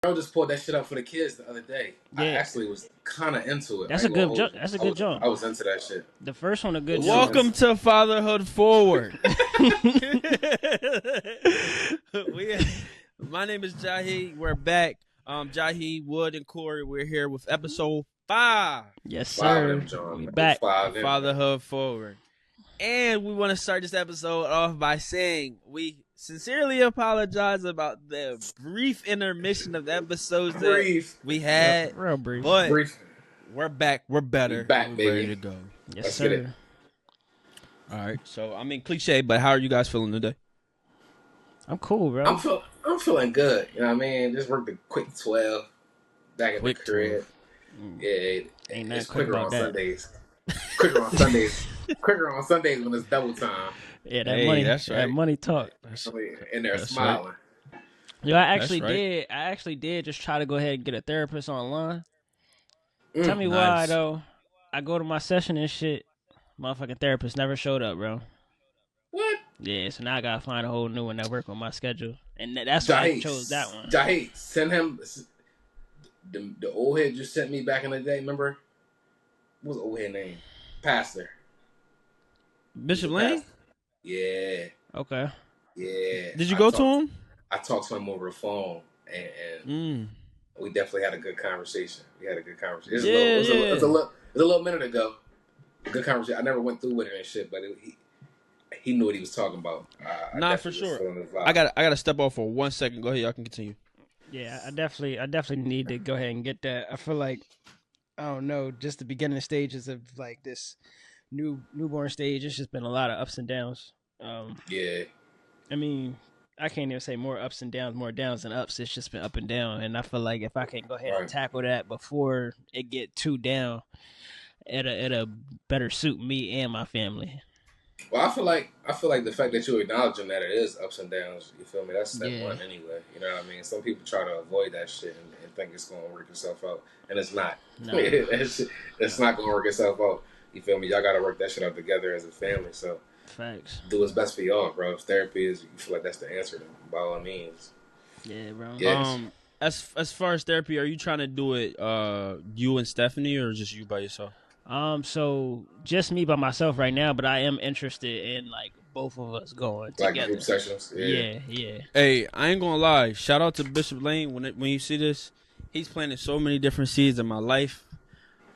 Bro just pulled that shit up for the kids the other day. I Yeah, actually was kind of into it. I that's a ain't gonna good hold jump. you. That's a I good was jump. I was into that shit. The first one a I good was so jump. into Welcome to Fatherhood Forward. we, my name is Jahi. We're back. Jahi, Wood, and Corey. We're here with episode 5 Yes, five of sir. them, John. We Man. back. Five in, man. Fatherhood Forward. And we want to start this episode off by saying we sincerely apologize about the brief intermission of episodes that Brief. we had. Real brief. But Brief. we're back. We're better. We back, we're baby. ready to go. Yes, Let's get it. sir. All right. So, I mean, cliche, but how are you guys feeling today? I'm cool, bro. I'm feeling good. You know what I mean? Just worked a quick 12 back at Quick the crib. 12. Yeah, Ain't it's nothing quick quicker about on that. Sundays. Quicker on Sundays. Quicker on Sundays when it's double time. Yeah, that Hey, money. that's That right. money talk. And they're That's smiling. Yo, I That's actually right. did. I actually did just try to go ahead and get a therapist online. Mm. Tell me why Nice. though. I go to my session and shit. Motherfucking therapist never showed up, bro. What? Yeah, so now I gotta find a whole new one that work with my schedule, and that's why I chose that one. Jahi, send him the old head you sent me back in the day. Remember? What was the old head name? Pastor. Bishop Lane? Yeah, Okay. yeah. Did you go to him? I talked to him over the phone, and we definitely had a good conversation. We had a good conversation. It was a little minute ago. A good conversation. I never went through with it and shit, but he knew what he was talking about. Nah, for sure. I gotta step off for 1 second. Go ahead, y'all can continue. Yeah, I definitely need to go ahead and get that. I feel like I don't know, just the beginning stages of like this newborn stage. It's just been a lot of ups and downs. Yeah. I mean, I can't even say more ups and downs, more downs than ups. It's just been up and down, and I feel like if I can go ahead and tackle that before it get too down, it'll better suit me and my family. Well, I feel like the fact that you're acknowledging that it is ups and downs, you feel me? That's step one anyway. You know what I mean? Some people try to avoid that shit and think it's going to work itself out, and it's not. No. It's not going to work itself out. You feel me? Y'all got to work that shit out together as a family. So Facts. do what's best for y'all, bro. If therapy is, you feel like that's the answer, then by all means. Yeah, bro. Yes. As far as therapy, are you trying to do it you and Stephanie or just you by yourself? So just me by myself right now, but I am interested in like both of us going Like together. group sessions. Yeah. Hey, I ain't gonna lie. Shout out to Bishop Lane. When you see this, he's planting so many different seeds in my life,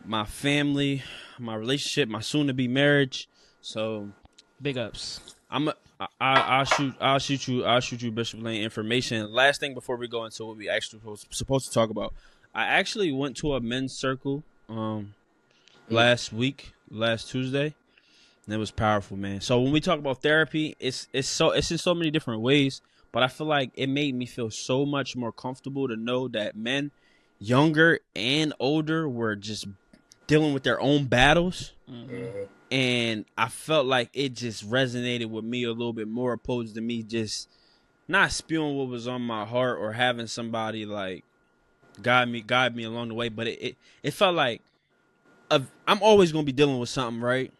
my family, my relationship, my soon-to-be marriage. So, Big ups. I'll shoot you Bishop Lane information. Last thing before we go into what we actually supposed to talk about, I actually went to a men's circle last Tuesday, and it was powerful, man. So when we talk about therapy, it's in so many different ways, but I feel like it made me feel so much more comfortable to know that men, younger and older, were just dealing with their own battles. Mm-hmm. And I felt like it just resonated with me a little bit more, opposed to me just not spewing what was on my heart or having somebody like guide me along the way. But it felt like I'm always gonna be dealing with something, right?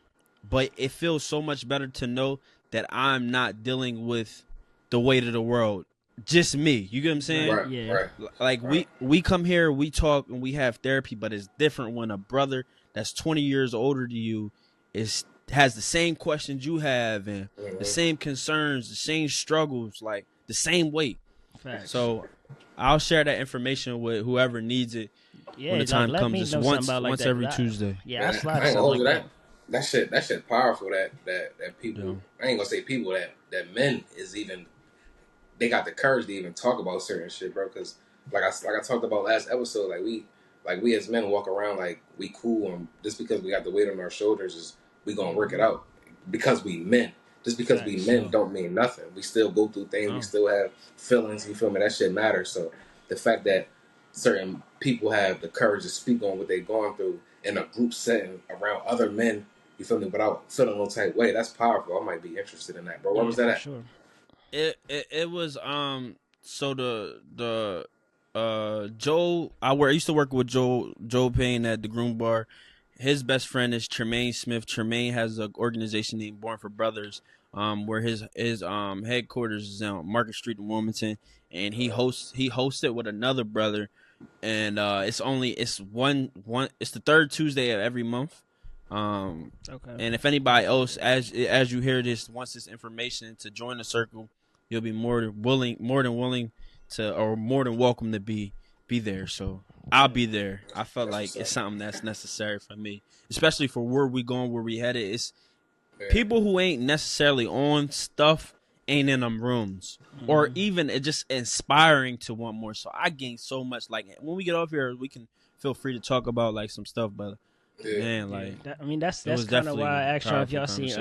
But it feels so much better to know that I'm not dealing with the weight of the world. Just me. You get what I'm saying? Right. Yeah. Right. Like we come here, we talk, and we have therapy, but it's different when a brother that's 20 years older than you has the same questions you have and the same concerns, the same struggles, like the same weight. Facts. So I'll share that information with whoever needs it when the time comes. It's once every Tuesday. Yeah, Man, I slide I ain't gonna something hold you like that. that shit powerful that people. Yeah. I ain't gonna say people that men is even. They got the courage to even talk about certain shit, bro. Because like I talked about last episode, like we as men walk around like we cool, and just because we got the weight on our shoulders is we gonna work it out because we men. Just because we men don't mean nothing. We still go through things. We still have feelings. You feel me? That shit matters. So the fact that certain people have the courage to speak on what they're going through in a group setting around other men, you feel me, without feeling no type way, that's powerful. I might be interested in that, bro. Where was that at? Sure. It was so the Joe I used to work with Joe Payne at the Groom Bar. His best friend is Tremaine Smith. Tremaine has an organization named Born for Brothers. where his headquarters is on Market Street in Wilmington, and he hosts it with another brother, and it's the third Tuesday of every month. Okay. And if anybody else, as you hear this, wants this information to join the circle, you'll be more than willing to, or more than welcome to be there. So I'll be there. I felt like it's something that's necessary for me, especially for where we going, where we headed. It's people who ain't necessarily on stuff ain't in them rooms, or even it just inspiring to want more. So I gained so much. Like when we get off here, we can feel free to talk about like some stuff, but man, like that's kind of why I asked y'all if y'all see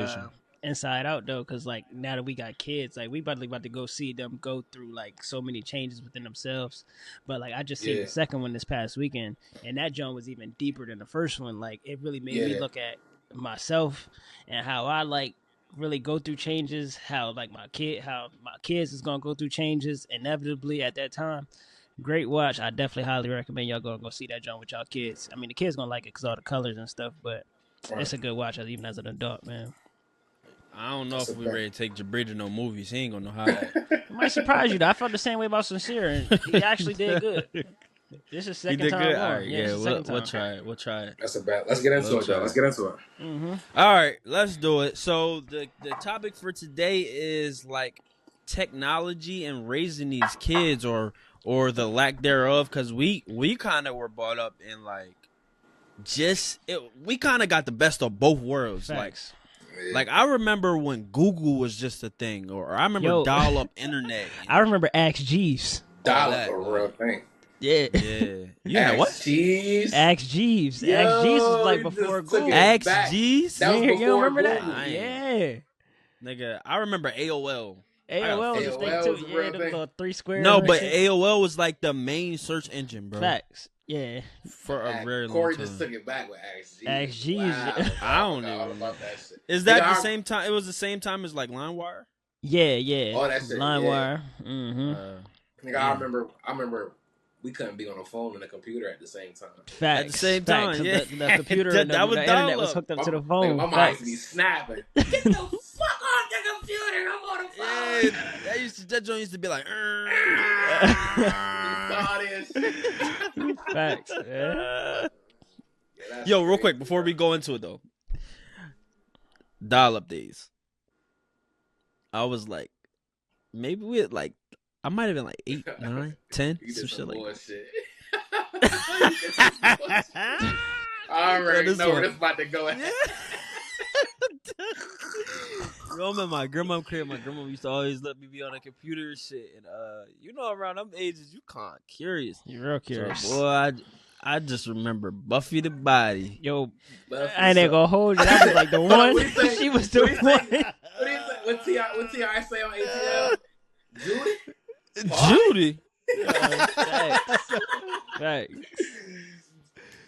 Inside Out though, because like now that we got kids, like we about to go see them go through like so many changes within themselves. But like I just seen the second one this past weekend, and that joint was even deeper than the first one. Like it really made me look at myself and how I like really go through changes. How my kids is gonna go through changes inevitably at that time. Great watch. I definitely highly recommend y'all go see that joint with y'all kids. I mean, the kids gonna like it because all the colors and stuff, but it's a good watch even as an adult, man. I don't know if we ready to take Jabri to no movies. He ain't gonna know how. It might surprise you though. I felt the same way about Sincere, and he actually did good. This is second time. Good? All right, we'll try it. We'll try it. That's a bad. Let's get into it, y'all. Let's get into it. Mm-hmm. All right, let's do it. So the topic for today is like technology and raising these kids, or the lack thereof, because we kind of were brought up in like we kind of got the best of both worlds. Facts. Like I remember when Google was just a thing, or I remember dial-up internet. I remember Ask Jeeves. Dial-up a real thing. Yeah. You know what? Jeeves. Ask Jeeves. Ask Jeeves was like before Google. Ask Jeeves? That was you don't remember Google. that? Yeah. Nigga, I remember AOL. AOL was a thing too. Yeah, the little 3 squares. No, but AOL was like the main search engine, bro. Facts. Yeah. For a very long time. Corey just took it back with Ask Jeeves. Ask Jeeves. Wow. I don't know about that shit. Is that the same time? It was the same time as like LimeWire? Yeah. Oh, that shit. LimeWire. Mm-hmm. Nigga, I remember we couldn't be on the phone and the computer at the same time. Facts. At the same time, yeah. The computer and the internet was hooked up to the phone. My mind used to be snapping. Get the fuck off the computer! I'm on the phone. Yeah, that joint used to be like. Facts. Yeah. Yo, real quick before we go into it though, dial-up days. I was like, maybe we had like. I might have been like 8, 9, 10, some shit like that. I already know where this about to go. Yo, I'm at my grandma's crib. My grandma used to always let me be on a computer and shit. And around them ages, you kind of curious. You're real curious. So, boy, I just remember Buffy the Body. Yo, I ain't gonna hold you. That was like the one. She was the one. What do you say? What T.I. say on ATL? Judy? Judy. Right.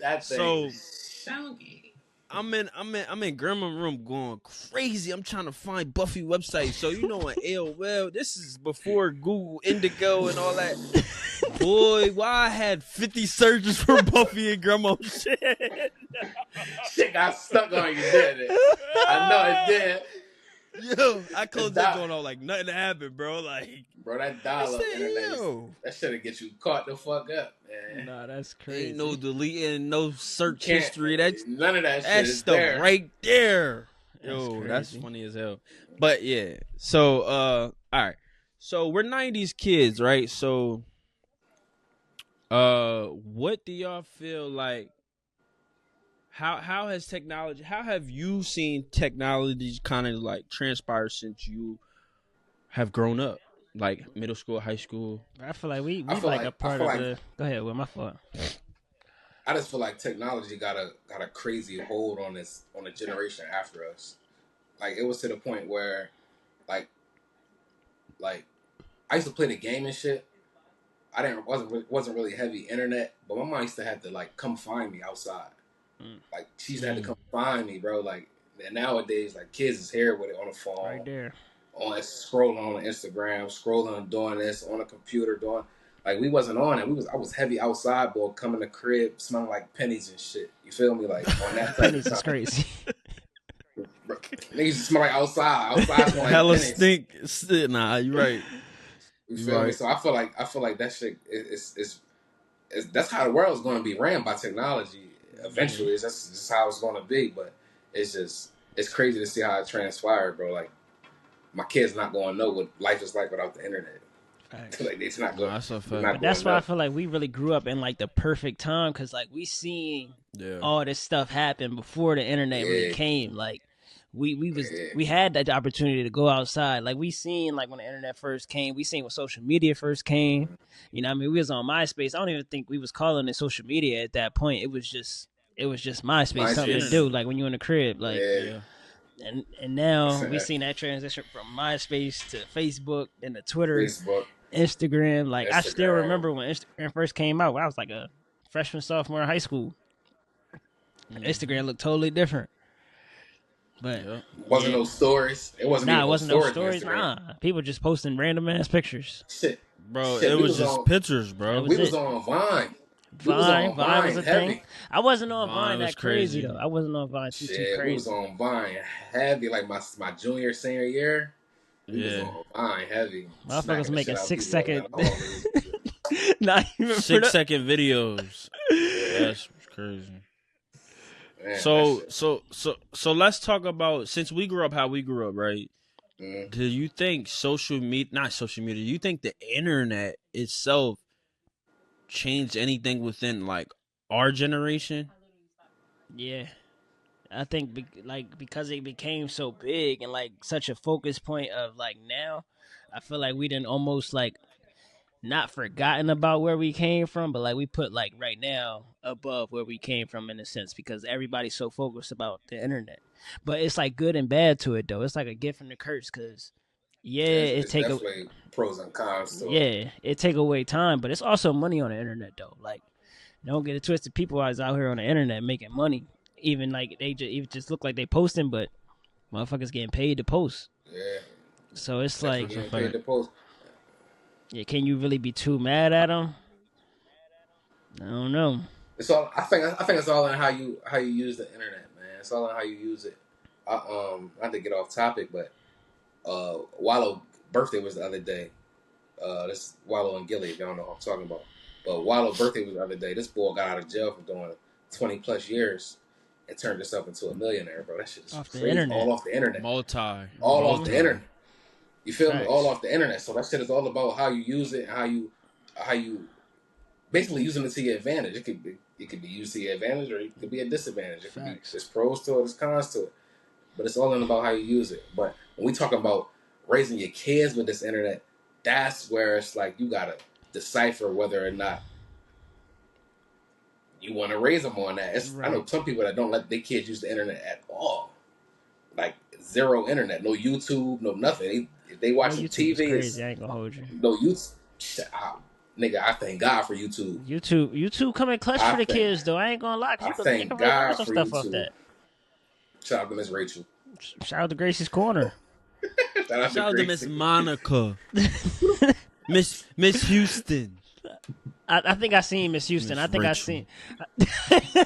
That thing. So I'm in grandma's room going crazy. I'm trying to find Buffy website. So on AOL, this is before Google Indigo and all that. Boy, why I had 50 searches for Buffy and grandma shit. Shit got stuck on you, didn't it? I know it did. Yo, I closed that going on like nothing happened, bro. Like, bro, that dial-up internet, that shit'll get you caught the fuck up, man. Nah, that's crazy. Ain't no deleting, no search history. None of that shit that's is stuff there. right there. Yo, that's funny as hell. But yeah, so all right. So we're 90s kids, right? So what do y'all feel like? How has technology? How have you seen technology kind of like transpire since you have grown up, like middle school, high school? I feel like we like a part of the. Go ahead, with my fault. I just feel like technology got a crazy hold on the generation after us. Like it was to the point where, like I used to play the game and shit. Wasn't really heavy internet, but my mom used to have to like come find me outside. Like she used to have to come find me, bro. Like and nowadays, like kids is here with it on the phone, right there, on scrolling on Instagram, scrolling, doing this on a computer, doing like we wasn't on it. I was heavy outside, boy, coming to crib smelling like pennies and shit. You feel me? Like on that type pennies of is crazy. Niggas smell like outside. Outside smell like hella Dennis. stink. Nah, you right. You feel me? So I feel like that shit is that's how the world's going to be ran by technology. Eventually, that's just how it's going to be. But it's crazy to see how it transpired, bro. Like my kids not going to know what life is like without the internet. Like it's not good. That's a fact. But that's why I feel like we really grew up in like the perfect time because like we seen all this stuff happen before the internet really came. Like we had that opportunity to go outside. Like we seen like when the internet first came, we seen when social media first came. You know, what I mean, we was on MySpace. I don't even think we was calling it social media at that point. It was just MySpace, something to do. Like when you in the crib, like. And now we seen that transition from MySpace to Facebook and to Twitter. Instagram, like I still remember when Instagram first came out. When I was like a freshman, sophomore in high school. Instagram looked totally different. But wasn't no stories. It wasn't. It wasn't no stories. Nah, people just posting random ass pictures. Shit, bro, it was just pictures, bro. We was on Vine. Vine was a thing. I wasn't on Vine that crazy though. I wasn't on Vine too crazy. We was on Vine heavy, like my junior, senior year. We was on Vine heavy. Motherfuckers making 6 second, not even 6 second videos. That's crazy. Man, so let's talk about, since we grew up how we grew up, right? Do you think not social media, do you think the internet itself changed anything within like our generation? Yeah, I think because it became so big and like such a focus point of like now, I feel like we didn't almost like not forgotten about where we came from, but like we put like right now above where we came from in a sense because everybody's so focused about the internet. But it's like good and bad to it though. It's like a gift and a curse because it's definitely pros and cons to it. It take away time, but it's also money on the internet though. Like don't get it twisted. People are out here on the internet making money. Even like they just look like they posting, but motherfuckers getting paid to post. Yeah. So it's like paid to post. Yeah, can you really be too mad at them? I don't know. It's all. I think it's all in how you use the internet, man. It's all in how you use it. Not to get off topic, but Wallow birthday was the other day. This Wallow and Gilly, if y'all know what I'm talking about. But Wallow birthday was the other day. This boy got out of jail for doing 20 plus years and turned himself into a millionaire, bro. That shit is off crazy. The internet. All off the internet. Off the internet. You feel me? All off the internet. So that shit is all about how you use it and how you basically using it to your advantage. It could be used to your advantage or it could be a disadvantage. It could be there's pros to it, there's cons to it. But it's all in about how you use it. But when we talk about raising your kids with this internet, that's where it's like you gotta decipher whether or not you want to raise them on that. I know some people that don't let their kids use the internet at all. Like zero internet, no YouTube, no nothing. If they watching TV, crazy. I ain't gonna hold you. No YouTube. Nigga, I thank God for YouTube. YouTube coming clutch for the kids though. I ain't gonna lie. I thank God for stuff YouTube. Off that. Shout out to Miss Rachel. Shout out to Gracie's Corner. Shout out to Miss Monica. Miss Houston. I think I seen Miss Houston. I think Rachel. I seen.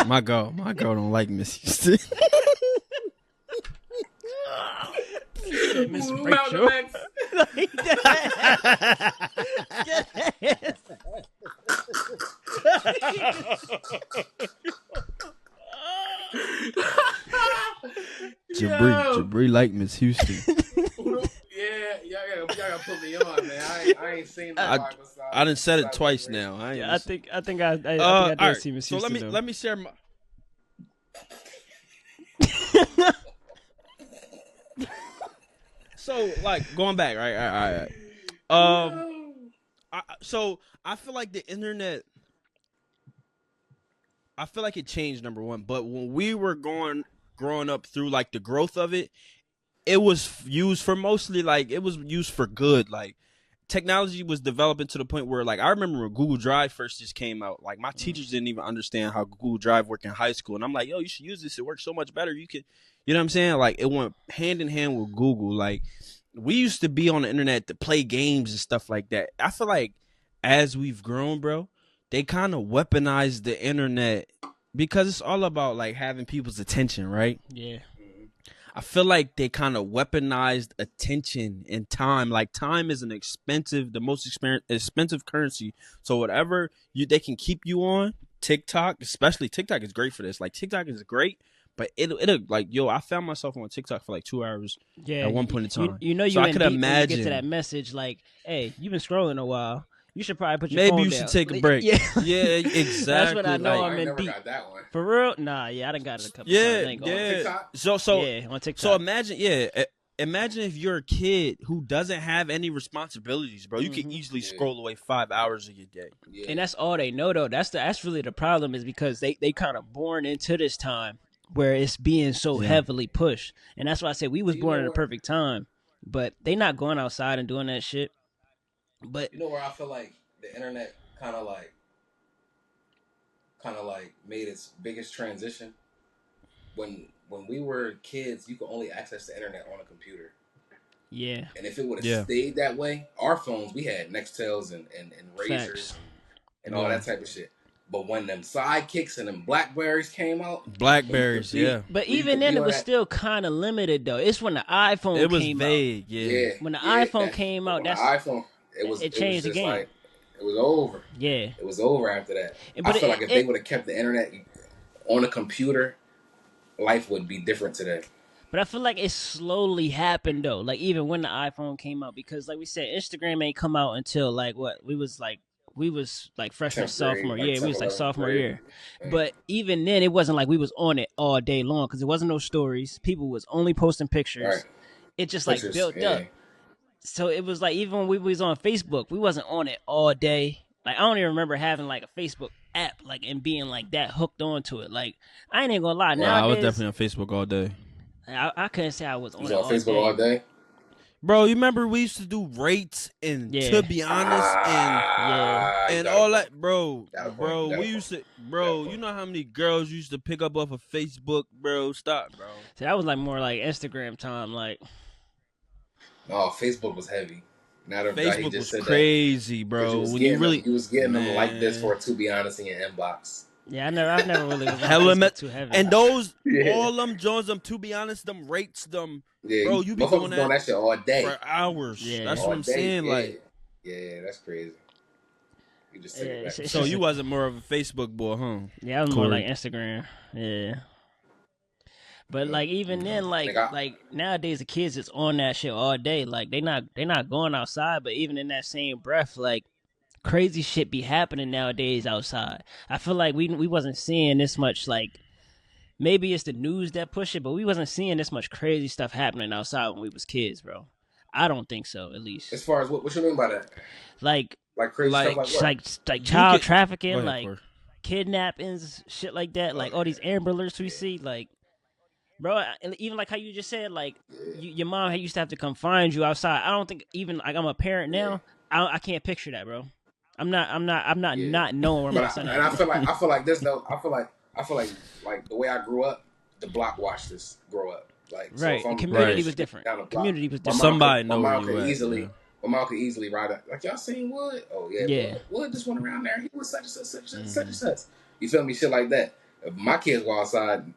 My girl don't like Miss Houston. Miss Rachel. Jabri like Miss Houston. Yeah, y'all gotta put me on, man. I ain't seen that. I done said it twice now. I think I did see Miss Houston. So let me share my. So like going back, right. So I feel like the internet. I feel like it changed, number one, but when we were growing up through like the growth of it, it was used for mostly like it was used for good. Like technology was developing to the point where like I remember when Google Drive first just came out, like my teachers didn't even understand how Google Drive worked in high school, and I'm like, yo, you should use this. It works so much better. You know what I'm saying? Like it went hand in hand with Google. Like we used to be on the internet to play games and stuff like that. I feel like as we've grown, bro, they kind of weaponized the internet because it's all about like having people's attention, right? Yeah. I feel like they kind of weaponized attention and time. Like time is the most expensive currency. So whatever they can keep you on TikTok, especially TikTok is great for this. Like TikTok is great, but it'll like I found myself on TikTok for like 2 hours at one point in time. You know, so I could imagine when you get to that message like, "Hey, you've been scrolling a while. You should probably put your maybe phone you down." should take a break. Yeah, exactly. That's what I know. I I'm in never deep. got that one. For real? Nah, yeah, I done got it a couple Yeah. times. On TikTok? Yeah, on TikTok. So imagine if you're a kid who doesn't have any responsibilities, bro. You can easily scroll away 5 hours of your day. Yeah. And that's all they know, though. That's really the problem, is because they kind of born into this time where it's being so heavily pushed. And that's why I say we was born in a perfect time. But they not going outside and doing that shit. But you know where I feel like the internet kind of like made its biggest transition? When we were kids, you could only access the internet on a computer. Yeah. And if it would have stayed that way, our phones, we had Nextels and Razors Facts. and all that type of shit. But when them sidekicks and them Blackberries came out, But even then, it was still kind of limited though. It's when the iPhone came out. It was vague, yeah. When the iPhone came out, it changed the game. Like, it was over. Yeah, it was over after that. But I feel like if they would have kept the internet on a computer, life would be different today. But I feel like it slowly happened though. Like even when the iPhone came out, because like we said, Instagram ain't come out until like what we was like freshman, sophomore year. We was like sophomore year. But even then, it wasn't like we was on it all day long because there wasn't no stories. People was only posting pictures. Right. It just like built up. So it was like even when we was on Facebook, we wasn't on it all day. Like I don't even remember having like a Facebook app like and being like that hooked onto it. Like I ain't gonna lie. Nowadays, I was definitely on Facebook all day. I couldn't say I was on, Facebook all day. Bro, you remember we used to do rates and to be honest and all that, bro. We used to, you know how many girls used to pick up off of Facebook, bro? Stop, bro. See, that was like more like Instagram time, like. Oh, Facebook was heavy. Facebook was crazy, bro. When you was getting them like this for to be honest in your inbox. Yeah, I never really was on too heavy. And those, all them Jones, them to be honest, them rates, them, bro, you be doing that shit all day for hours. Yeah, that's what I'm saying. Like, that's crazy. You just take it back. So you wasn't more of a Facebook boy, huh? Yeah, I was more like Instagram. Yeah. But like even then, like nowadays the kids is on that shit all day. Like they not going outside. But even in that same breath, like crazy shit be happening nowadays outside. I feel like we wasn't seeing this much. Like maybe it's the news that push it, but we wasn't seeing this much crazy stuff happening outside when we was kids, bro. I don't think so, at least. As far as what you mean by that? Like crazy stuff like child trafficking, like kidnappings, shit like that. Like all these Amber Alerts we see, like. Bro, even like how you just said, like your mom used to have to come find you outside. I don't think even like I'm a parent now. I can't picture that, bro. I'm not knowing where my son is. And I feel like this though. I feel like the way I grew up, the block watched this grow up. Like right, so the community was different. Community was different. Somebody know where you at. My mom could easily ride up. Like y'all seen Wood? Oh yeah. Wood just went around there. He was such and such. You feel me? Shit like that. If my kids go outside.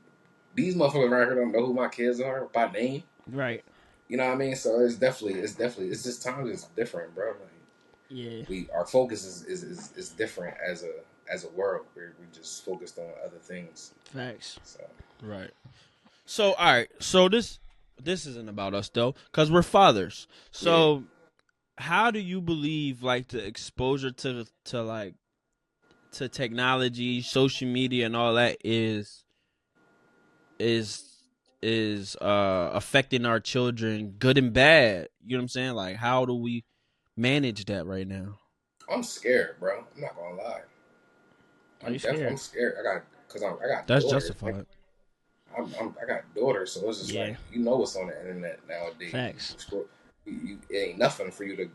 These motherfuckers around here don't know who my kids are by name. Right. You know what I mean? So it's just times is different, bro. Like, our focus is different as a world. We just focused on other things. Facts. So. Right. So all right. So this isn't about us though, because we're fathers. So how do you believe like the exposure to technology, social media, and all that is affecting our children, good and bad? You know what I'm saying? Like, how do we manage that right now? I'm scared, bro. I'm not gonna lie. I'm scared. I got. That's daughters. justified. I got daughters, so it's just like what's on the internet nowadays. Facts. It ain't nothing for you to.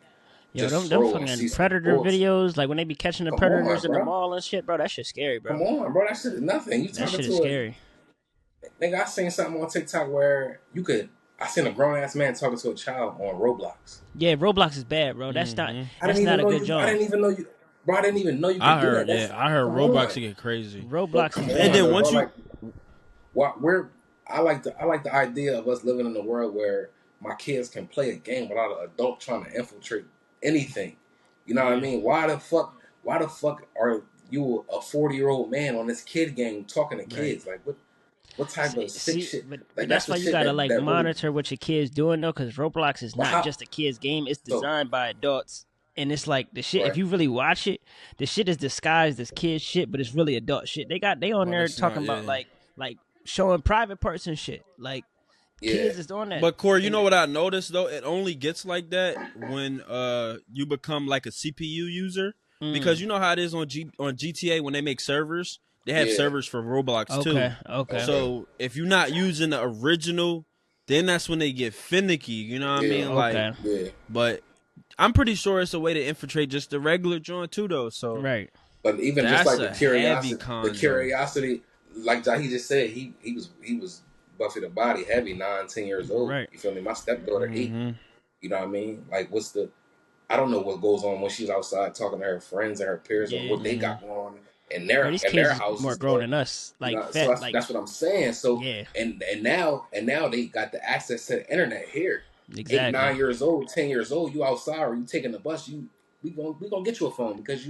Yo, them fucking predator videos, like when they be catching the predators in the mall and shit, bro. That shit's scary, bro. Come on, bro. That shit is nothing. That shit is scary. Nigga, I seen something on TikTok where I seen a grown ass man talking to a child on Roblox. Yeah, Roblox is bad, bro. That's not a good job. I didn't even know you. Bro, I didn't even know you could do that. I heard Roblox get crazy. Roblox is bad. And then once you, where I like the idea of us living in a world where my kids can play a game without an adult trying to infiltrate anything. You know what I mean? Why the fuck? Why the fuck are you a 40-year-old man on this kid game talking to kids? Like what type of sick shit? But Like that's that's the why you shit gotta that like really. monitor what your kids doing though, because Roblox is Well, not how? just a kids game. It's So designed by adults, and it's like the shit. If right. you really watch it, the shit is disguised as kids shit, but it's really adult shit. They on But there it's not. talking about Yeah. like showing private parts and shit. Like Yeah. kids is on that. But Corey, you And know what I noticed though? It only gets like that when you become like a CPU user, because you know how it is on GTA when they make servers. They have Yeah. servers for Roblox too. Okay. So if you're not using the original, then that's when they get finicky. You know what I Yeah. mean? Like, Okay. Yeah. but I'm pretty sure it's a way to infiltrate just the regular joint too, though. So Right. But even just that's like a heavy con. the curiosity, like Jahi just said, he was Buffy the Body heavy, 9, 10 years old. Right. You feel me? My stepdaughter 8. You know what I mean? Like, I don't know what goes on when she's outside talking to her friends and her peers or what they got going on in their These kids is houses. more grown than us. You Like know, fat. so that's, Like that's what I'm saying. So yeah. and now they got the access to the internet here. Exactly. 8, 9 years old, 10 years old, you outside or you taking the bus, we gonna get you a phone because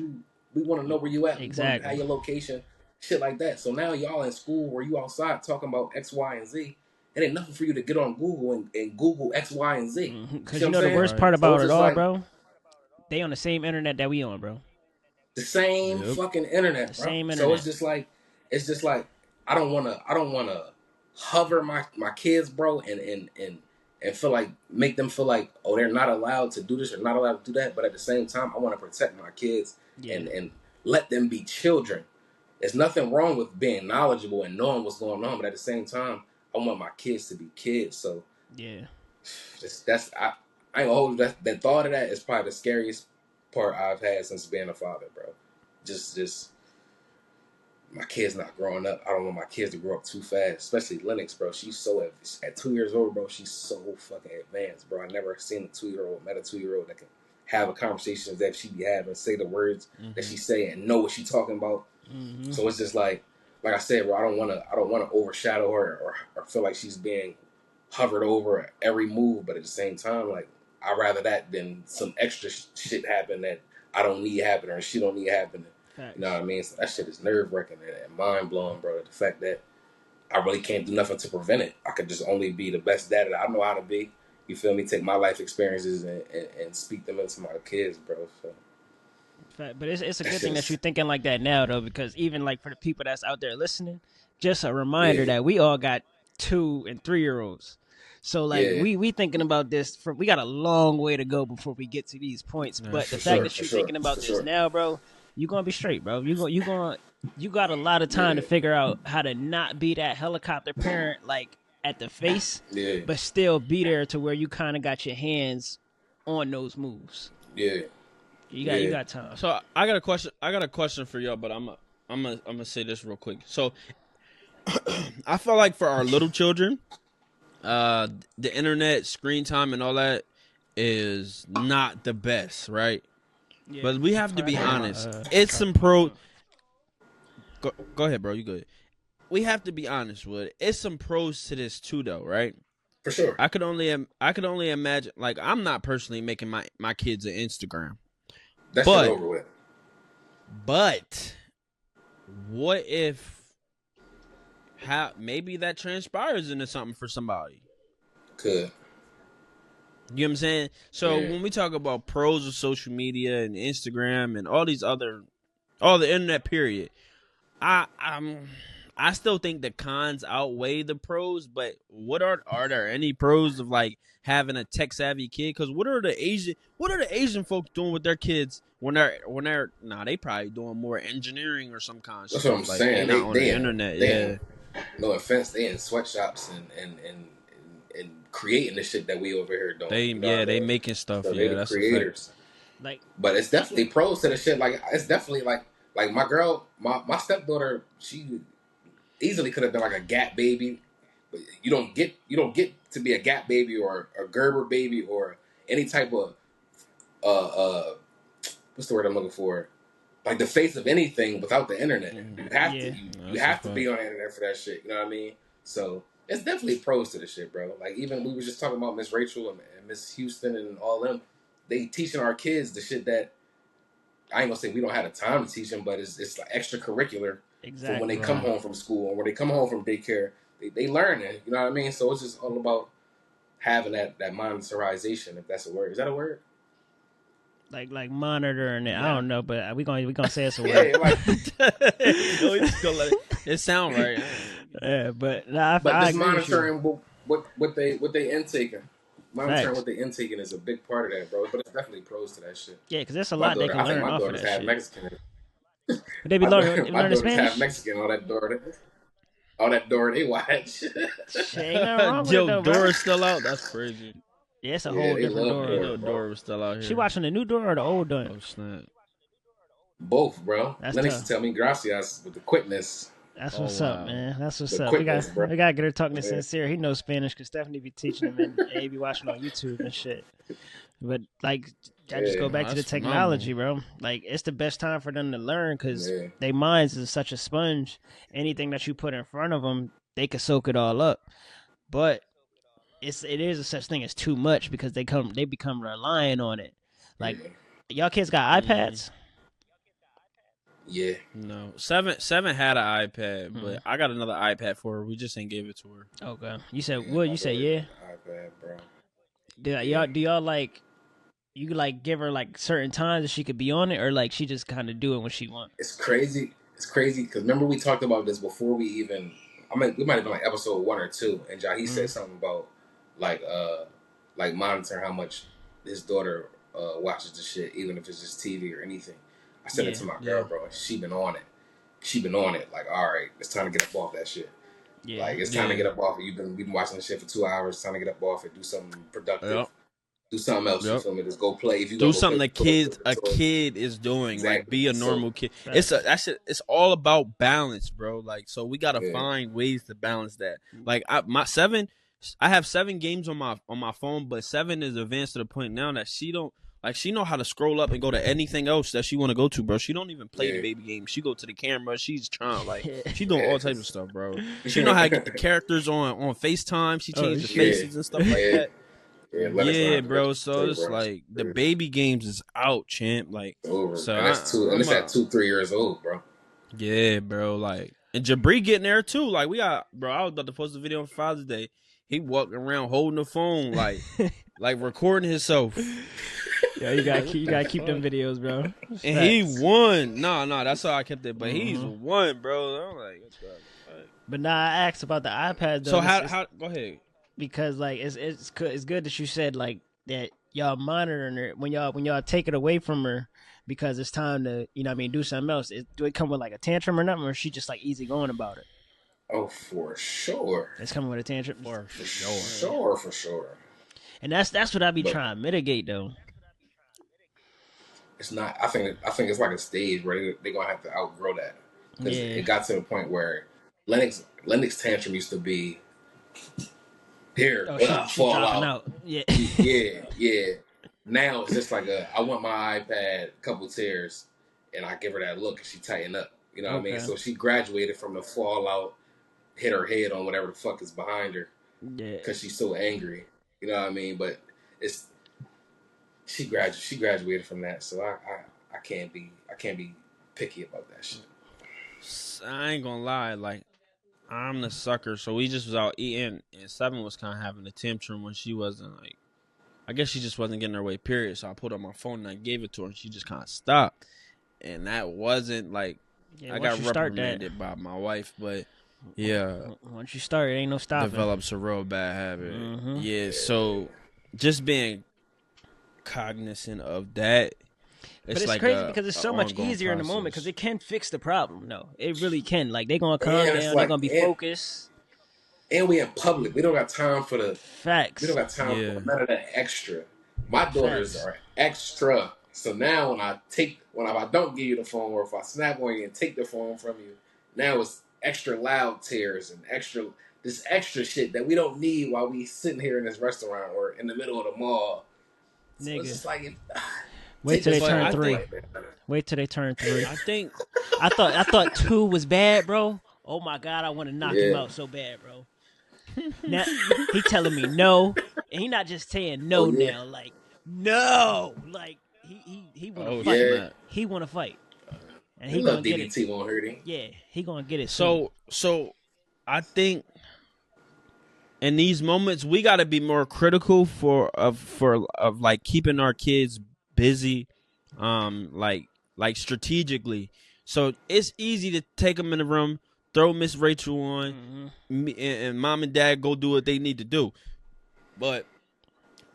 we want to know where you at. We want to have your location, shit like that. So now y'all in school where you outside talking about X, Y, and Z. It ain't nothing for you to get on Google and Google X, Y, and Z. Because you know the worst part about it all, bro. They on the same internet that we on, bro. The same fucking internet, bro. Same internet. So it's just like I don't wanna hover my kids, bro, and feel like make them feel like, oh, they're not allowed to do this or not allowed to do that. But at the same time, I want to protect my kids and let them be children. There's nothing wrong with being knowledgeable and knowing what's going on, but at the same time, I want my kids to be kids. So that's I ain't gonna hold you. That thought of that is probably the scariest part I've had since being a father, bro. Just my kids not growing up. I don't want my kids to grow up too fast, especially Lennox, bro. She's so at 2 years old, bro. She's so fucking advanced, bro. I never seen a 2-year-old met a 2-year-old that can have a conversation that she be having, say the words that she say, and know what she talking about. So it's just like I said, bro. I don't want to overshadow her or feel like she's being hovered over at every move. But at the same time, like I'd rather that than some extra shit happen that I don't need happening or she don't need happening. You know what I mean? So that shit is nerve wracking and mind blowing, bro. The fact that I really can't do nothing to prevent it. I could just only be the best dad that I know how to be. You feel me? Take my life experiences and speak them into my kids, bro. So. But it's a good thing that you're thinking like that now, though, because even like for the people that's out there listening, just a reminder that we all got 2 and 3-year-olds. So like we thinking about this we got a long way to go before we get to these points. But the fact that you're thinking about this now, bro, you're gonna be straight, bro. You got a lot of time to figure out how to not be that helicopter parent like at the face, but still be there to where you kind of got your hands on those moves. You got time. So I got a question for y'all, but I'm gonna say this real quick. So I feel like for our little children, the internet screen time and all that is not the best, right? Yeah, but we have to be honest. It's some pro. Go ahead, bro. You good? We have to be honest with it. It's some pros to this too, though, right? For sure. I could only imagine. Like, I'm not personally making my kids an Instagram. That's over with. But what if maybe that transpires into something for somebody? Could. You know what I'm saying? So when we talk about pros of social media and Instagram and all the internet period, I still think the cons outweigh the pros. But what are there any pros of like having a tech savvy kid? Because what are the Asian folks doing with their kids when they're they probably doing more engineering or some kind of stuff. That's what I'm like, saying. They not on the internet. No offense, they in sweatshops and creating the shit that we over here doing. They making stuff. So they the that's creators. Like, but it's definitely pros to the shit. Like it's definitely like my girl, my stepdaughter. She easily could have been like a Gap baby, but you don't get to be a Gap baby or a Gerber baby or any type of what's the word I'm looking for? Like the face of anything without the internet. You have to be on the internet for that shit. You know what I mean? So it's definitely pros to the shit, bro. Like even we were just talking about Miss Rachel and Miss Houston and all them. They teaching our kids the shit that I ain't gonna say we don't have the time to teach them, but it's like extracurricular for when they come home from school or when they come home from daycare. They learn it. You know what I mean? So it's just all about having that monitorization, if that's a word. Is that a word? Like monitoring it. Yeah. I don't know, but we gonna say it's a word. Yeah, like it sound right. Yeah, but just monitoring what they intaking. Monitoring what they intaking is a big part of that, bro. But it's definitely pros to that shit. Yeah, because there's a lot they can learn off of that shit. Mexican. But they be learning Spanish. Half Mexican. All that Dora they watch. Ain't nothing wrong with it though, Dora's still out. That's crazy. Yeah, it's a whole different Dora. Dora was still out here. She watching the new Dora or the old Dora? Oh snap! Both, bro. Lennox tell me gracias with the quickness. That's what's up, man. That's what's up. We gotta get her talking to Sincere. He knows Spanish because Stephanie be teaching him and he be watching on YouTube and shit. But like, I just go back to the technology, bro. Like, it's the best time for them to learn because their minds is such a sponge. Anything that you put in front of them, they can soak it all up. But it is a such thing as too much because they become reliant on it. Like, y'all kids got iPads? Yeah. No. Seven had an iPad, but I got another iPad for her. We just ain't gave it to her. Okay. You said what? You said yeah? iPad, bro. Do y'all like you could like give her like certain times that she could be on it, or like she just kind of do it when she wants? It's crazy. It's crazy because remember we talked about this before we even. I mean, we might have been like episode 1 or 2, and Jahi said something about like monitoring how much his daughter watches the shit, even if it's just TV or anything. I said it to my girl, bro. She been on it. Like, all right, it's time to get up off that shit. Yeah. Like, it's time to get up off it. We've been watching this shit for 2 hours. It's time to get up off it. Do something productive. Yep. Do something else. You feel me? Just go play. If you do something a kid is doing. Exactly. Like, be a normal kid. It's all about balance, bro. Like, so we gotta find ways to balance that. Like, I have 7 games on my phone, but 7 is advanced to the point now that she don't. Like, she know how to scroll up and go to anything else that she want to go to, bro. She don't even play the baby game. She go to the camera. She's trying, like, she doing all types of stuff, bro. She know how to get the characters on FaceTime. She changes the faces and stuff like that. Yeah, bro. So it's like the baby games is out, champ. Like, over. So and it's at 2-3 years old, bro. Yeah, bro. Like, and Jabri getting there too. Like, we got, bro. I was about to post a video on Father's Day. He walking around holding the phone, like recording himself. Yeah, you gotta keep them videos, bro. And he won. No, that's how I kept it. But he's won, bro. I'm like, what's up? But now I asked about the iPad. Though. So how? Go ahead. Because like it's good that you said like that y'all monitoring her when y'all take it away from her because it's time to do something else. Do it come with like a tantrum or nothing, or is she just like easy going about it? Oh, for sure. It's coming with a tantrum. For sure. For sure. And that's what I be trying to mitigate though. It's not. I think it's like a stage where they're gonna have to outgrow that because it got to the point where Lennox tantrum used to be here. She fall dropping out. Yeah. Now it's just like I want my iPad, couple tears, and I give her that look and she tighten up. You know what I mean? So she graduated from the fallout, hit her head on whatever the fuck is behind her. Yeah. Because she's so angry. You know what I mean? But she graduated from that, so I can't be picky about that shit. I ain't gonna lie, like I'm the sucker. So we just was out eating, and 7 was kind of having a tantrum when she wasn't like. I guess she just wasn't getting her way. Period. So I put on my phone and I gave it to her, and she just kind of stopped. And that wasn't like I got reprimanded by my wife, but yeah. Once you start, it ain't no stopping. Develops a real bad habit. Mm-hmm. Yeah. So just being cognizant of that. But it's like crazy because it's so much easier in the moment because it can fix the problem. No, it really can. Like they're gonna calm down. They're gonna be focused. And we in public. We don't got time for the facts. We don't got time for none of that extra. My daughters are extra. So now when I don't give you the phone, or if I snap on you and take the phone from you, now it's extra loud tears and this extra shit that we don't need while we sitting here in this restaurant or in the middle of the mall. So it's just like wait till they turn 3. Wait till they turn 3. I think I thought 2 was bad, bro. Oh my god, I want to knock him out so bad, bro. Now he telling me no, and he not just saying no now, like no, like he want to Oh fight. snap! He want to fight, and A he little gonna get it. DDT won't hurt him. Yeah, he gonna get it soon. So I think in these moments we got to be more critical for like keeping our kids busy, like strategically. So it's easy to take them in the room, throw Miss Rachel on, and mom and dad go do what they need to do. But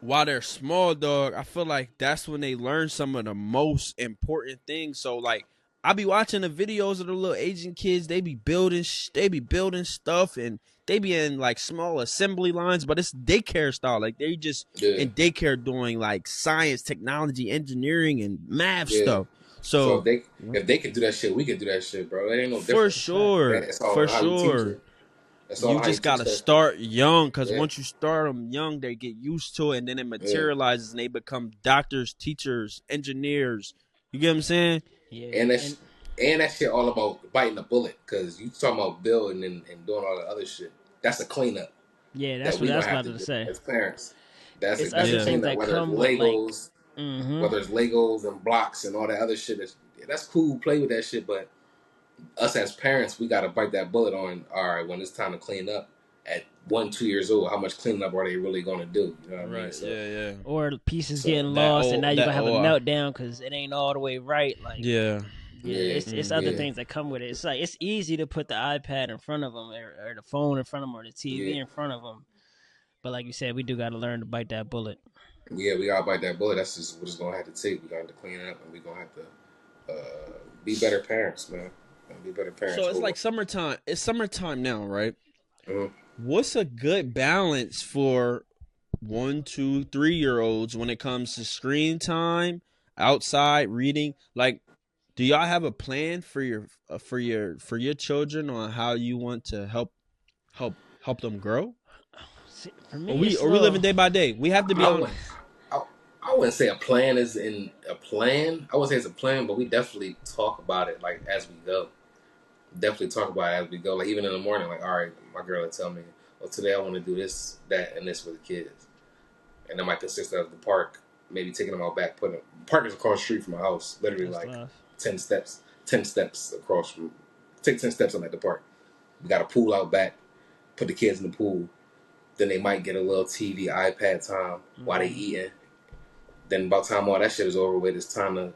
while they're small, dog, I feel like that's when they learn some of the most important things. So like, I be watching the videos of the little Asian kids. They be building stuff, and they be in like small assembly lines, but it's daycare style. Like they just in daycare doing like science, technology, engineering, and math stuff. So if they can do that shit, we can do that shit, bro. It ain't no difference. For sure. You just gotta start young, because once you start them young, they get used to it, and then it materializes, and they become doctors, teachers, engineers. You get what I'm saying? Yeah. And that shit all about biting the bullet, because you talking about building and doing all the other shit. That's a cleanup. Yeah, that's what I was about to say. As parents, that's a things cleanup. that Whether it's come Legos, with whether it's Legos and blocks and all that other shit, that's cool. Play with that shit, but us as parents, we got to bite that bullet on, all right, when it's time to clean up at 1-2 years old, how much cleanup are they really going to do? You know what I mean? So, yeah. Or pieces getting lost, and now you're going to have a meltdown because it ain't all the way right. Like, it's other things that come with it. It's like, it's easy to put the iPad in front of them, or the phone in front of them, or the TV in front of them. But like you said, we do got to learn to bite that bullet. Yeah, we got to bite that bullet. That's just what it's going to have to take. We're going to have to clean up, and we're going to have to be better parents, man. Be better parents. So it's like summertime. It's summertime now, right? Mm-hmm. What's a good balance for 1, 2, 3-year-olds when it comes to screen time, outside reading? Like, do y'all have a plan for your children on how you want to help them grow? See, for me, we living day by day? We have to be honest. I wouldn't say a plan is in a plan. I wouldn't say it's a plan, but we definitely talk about it like as we go. Definitely talk about it as we go. Like even in the morning, like, all right, my girl will tell me, well, today I want to do this, that, and this for the kids. And that might consist of the park, maybe taking them out back, the park is across the street from my house, literally. That's like 10 steps across from, take 10 steps on at the park. We got a pool out back, put the kids in the pool. Then they might get a little TV, iPad time while they eating. Then by the time all that shit is over with, it's time to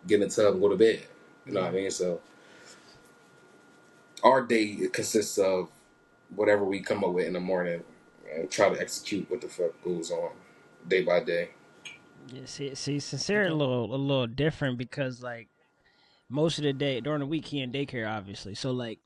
get in the tub and go to bed. You know what I mean? So our day consists of whatever we come up with in the morning and try to execute what the fuck goes on day by day. Yeah, see, Sincere a little different, because like most of the day during the week he in daycare, obviously. So like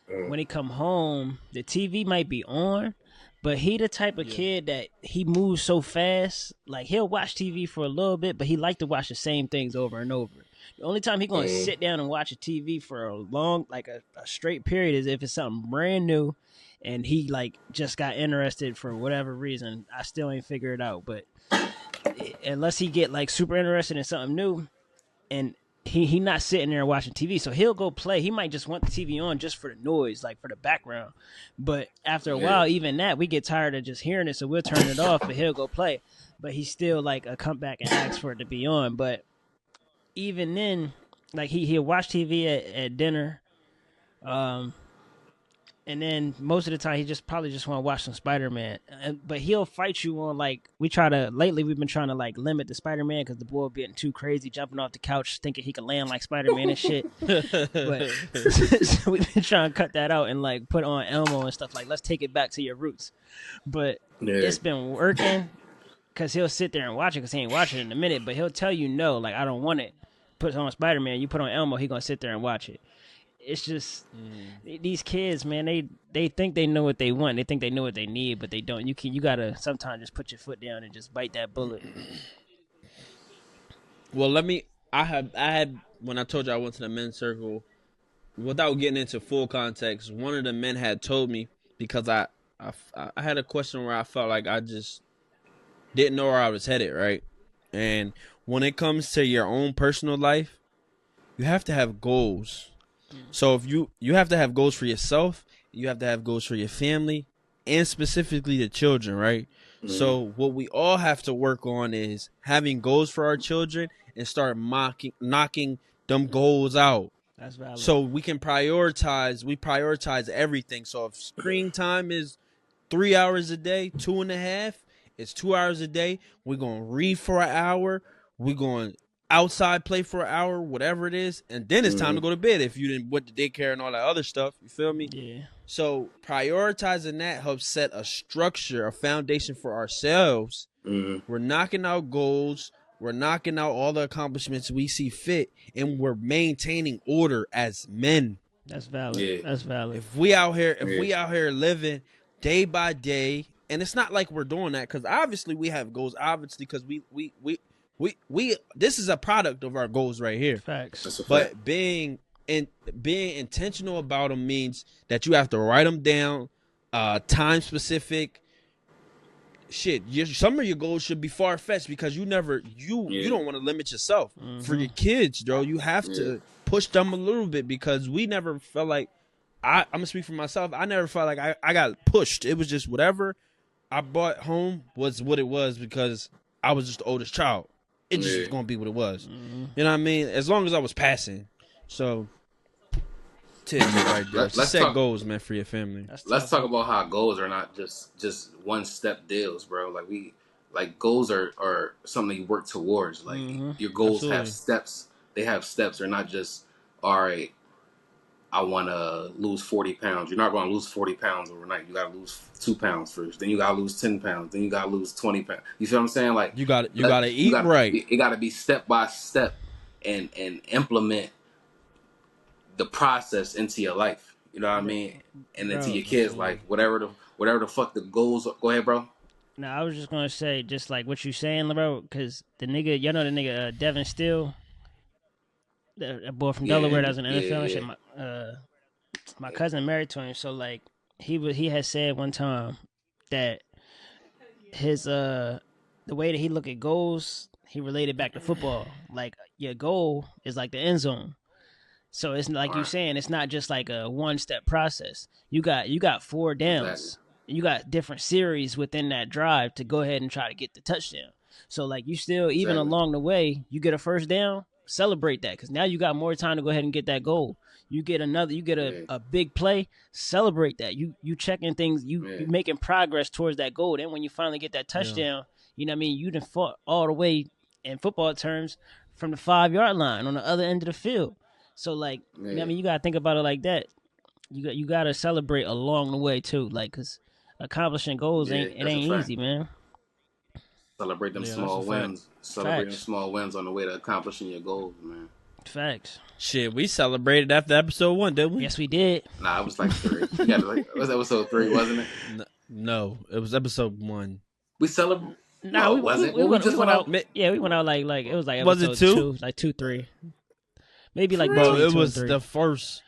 when he come home, the TV might be on, but he the type of kid that he moves so fast. Like he'll watch TV for a little bit, but he like to watch the same things over and over. The only time he gonna sit down and watch a TV for a long, like a straight period, is if it's something brand new, and he like just got interested for whatever reason. I still ain't figured it out, but unless he get like super interested in something new, and he not sitting there watching TV, so he'll go play. He might just want the TV on just for the noise, like for the background. But after a while, even that, we get tired of just hearing it, so we'll turn it off, but he'll go play. But he's still like a come back and ask for it to be on. But even then, like he'll watch TV at dinner, and then most of the time he probably just want to watch some Spider-Man. But he'll fight you on, like, we've been trying to like limit the Spider-Man because the boy getting too crazy, jumping off the couch thinking he can land like Spider-Man and shit. But so we've been trying to cut that out and like put on Elmo and stuff, like, let's take it back to your roots. But it's been working, because he'll sit there and watch it because he ain't watching it in a minute, but he'll tell you no, like, I don't want it. Put on Spider-Man, you put on Elmo, he gonna sit there and watch it. It's just these kids, man. They think they know what they want. They think they know what they need, but they don't. You gotta sometimes just put your foot down and just bite that bullet. Well, I had when I told you I went to the men's circle, without getting into full context, one of the men had told me, because I had a question where I felt like I just didn't know where I was headed, right? And when it comes to your own personal life, you have to have goals. So if you have to have goals for yourself, you have to have goals for your family, and specifically the children, right? So what we all have to work on is having goals for our children and start knocking them goals out. That's valid. So we can prioritize everything. So if screen time is 3 hours a day, 2.5, it's 2 hours a day. We're going to read for an hour. We're going outside play for an hour, whatever it is. And then it's time to go to bed if you didn't went to daycare and all that other stuff. You feel me? Yeah. So prioritizing that helps set a structure, a foundation for ourselves. We're knocking out goals. We're knocking out all the accomplishments we see fit, and we're maintaining order as men. That's valid. Yeah. That's valid. If we out here living day by day, and it's not like we're doing that because obviously we have goals. Obviously, because we this is a product of our goals right here. Facts. But being intentional about them means that you have to write them down, time specific. Shit, some of your goals should be far fetched because you don't want to limit yourself. For your kids, bro. You have to push them a little bit because we never felt like I'm gonna speak for myself. I never felt like I got pushed. It was just whatever I brought home was what it was because I was just the oldest child. It just was gonna be what it was. You know what I mean? As long as I was passing. So right there. Let's set goals, man, for your family. Let's talk about how goals are not just one step deals, bro. Like goals are something you work towards. Like your goals have steps. They have steps. They're not just, all right, I want to lose 40 pounds. You're not going to lose 40 pounds overnight. You got to lose 2 pounds first. Then you got to lose 10 pounds. Then you got to lose 20 pounds. You feel what I'm saying? Like you got to eat right. It got to be step by step and implement the process into your life, you know what I mean, and into your kids' life, whatever the fuck the goals are. Go ahead, bro. No, I was just gonna say, just like what you saying, bro, because the nigga, y'all know the nigga Devin Steele, a boy from Delaware that was in the NFL and shit. My cousin married to him, so like he had said one time that his the way that he look at goals, he related back to football. Like your goal is like the end zone. So it's like you saying, it's not just like a one-step process. You got 4 downs. Exactly. You got different series within that drive to go ahead and try to get the touchdown. So like you still, even along the way, you get a first down, celebrate that because now you got more time to go ahead and get that goal. You get a big play, celebrate that. You checking things, you making progress towards that goal. Then when you finally get that touchdown, you know what I mean? You done fought all the way in football terms from the 5-yard line on the other end of the field. So like, you know what I mean, you gotta think about it like that. You gotta celebrate along the way too, like, cause accomplishing goals ain't easy, man. Celebrate them small wins. Celebrate them small wins on the way to accomplishing your goals, man. Facts. Shit, we celebrated after episode 1, didn't we? Yes, we did. Nah, it was like 3. It was episode 3, wasn't it? No, it was episode 1. We celebrated. No, we went out. Yeah, we went out like it was like episode was it 2? Like 2, 3. Maybe like bro, it was 3. the first.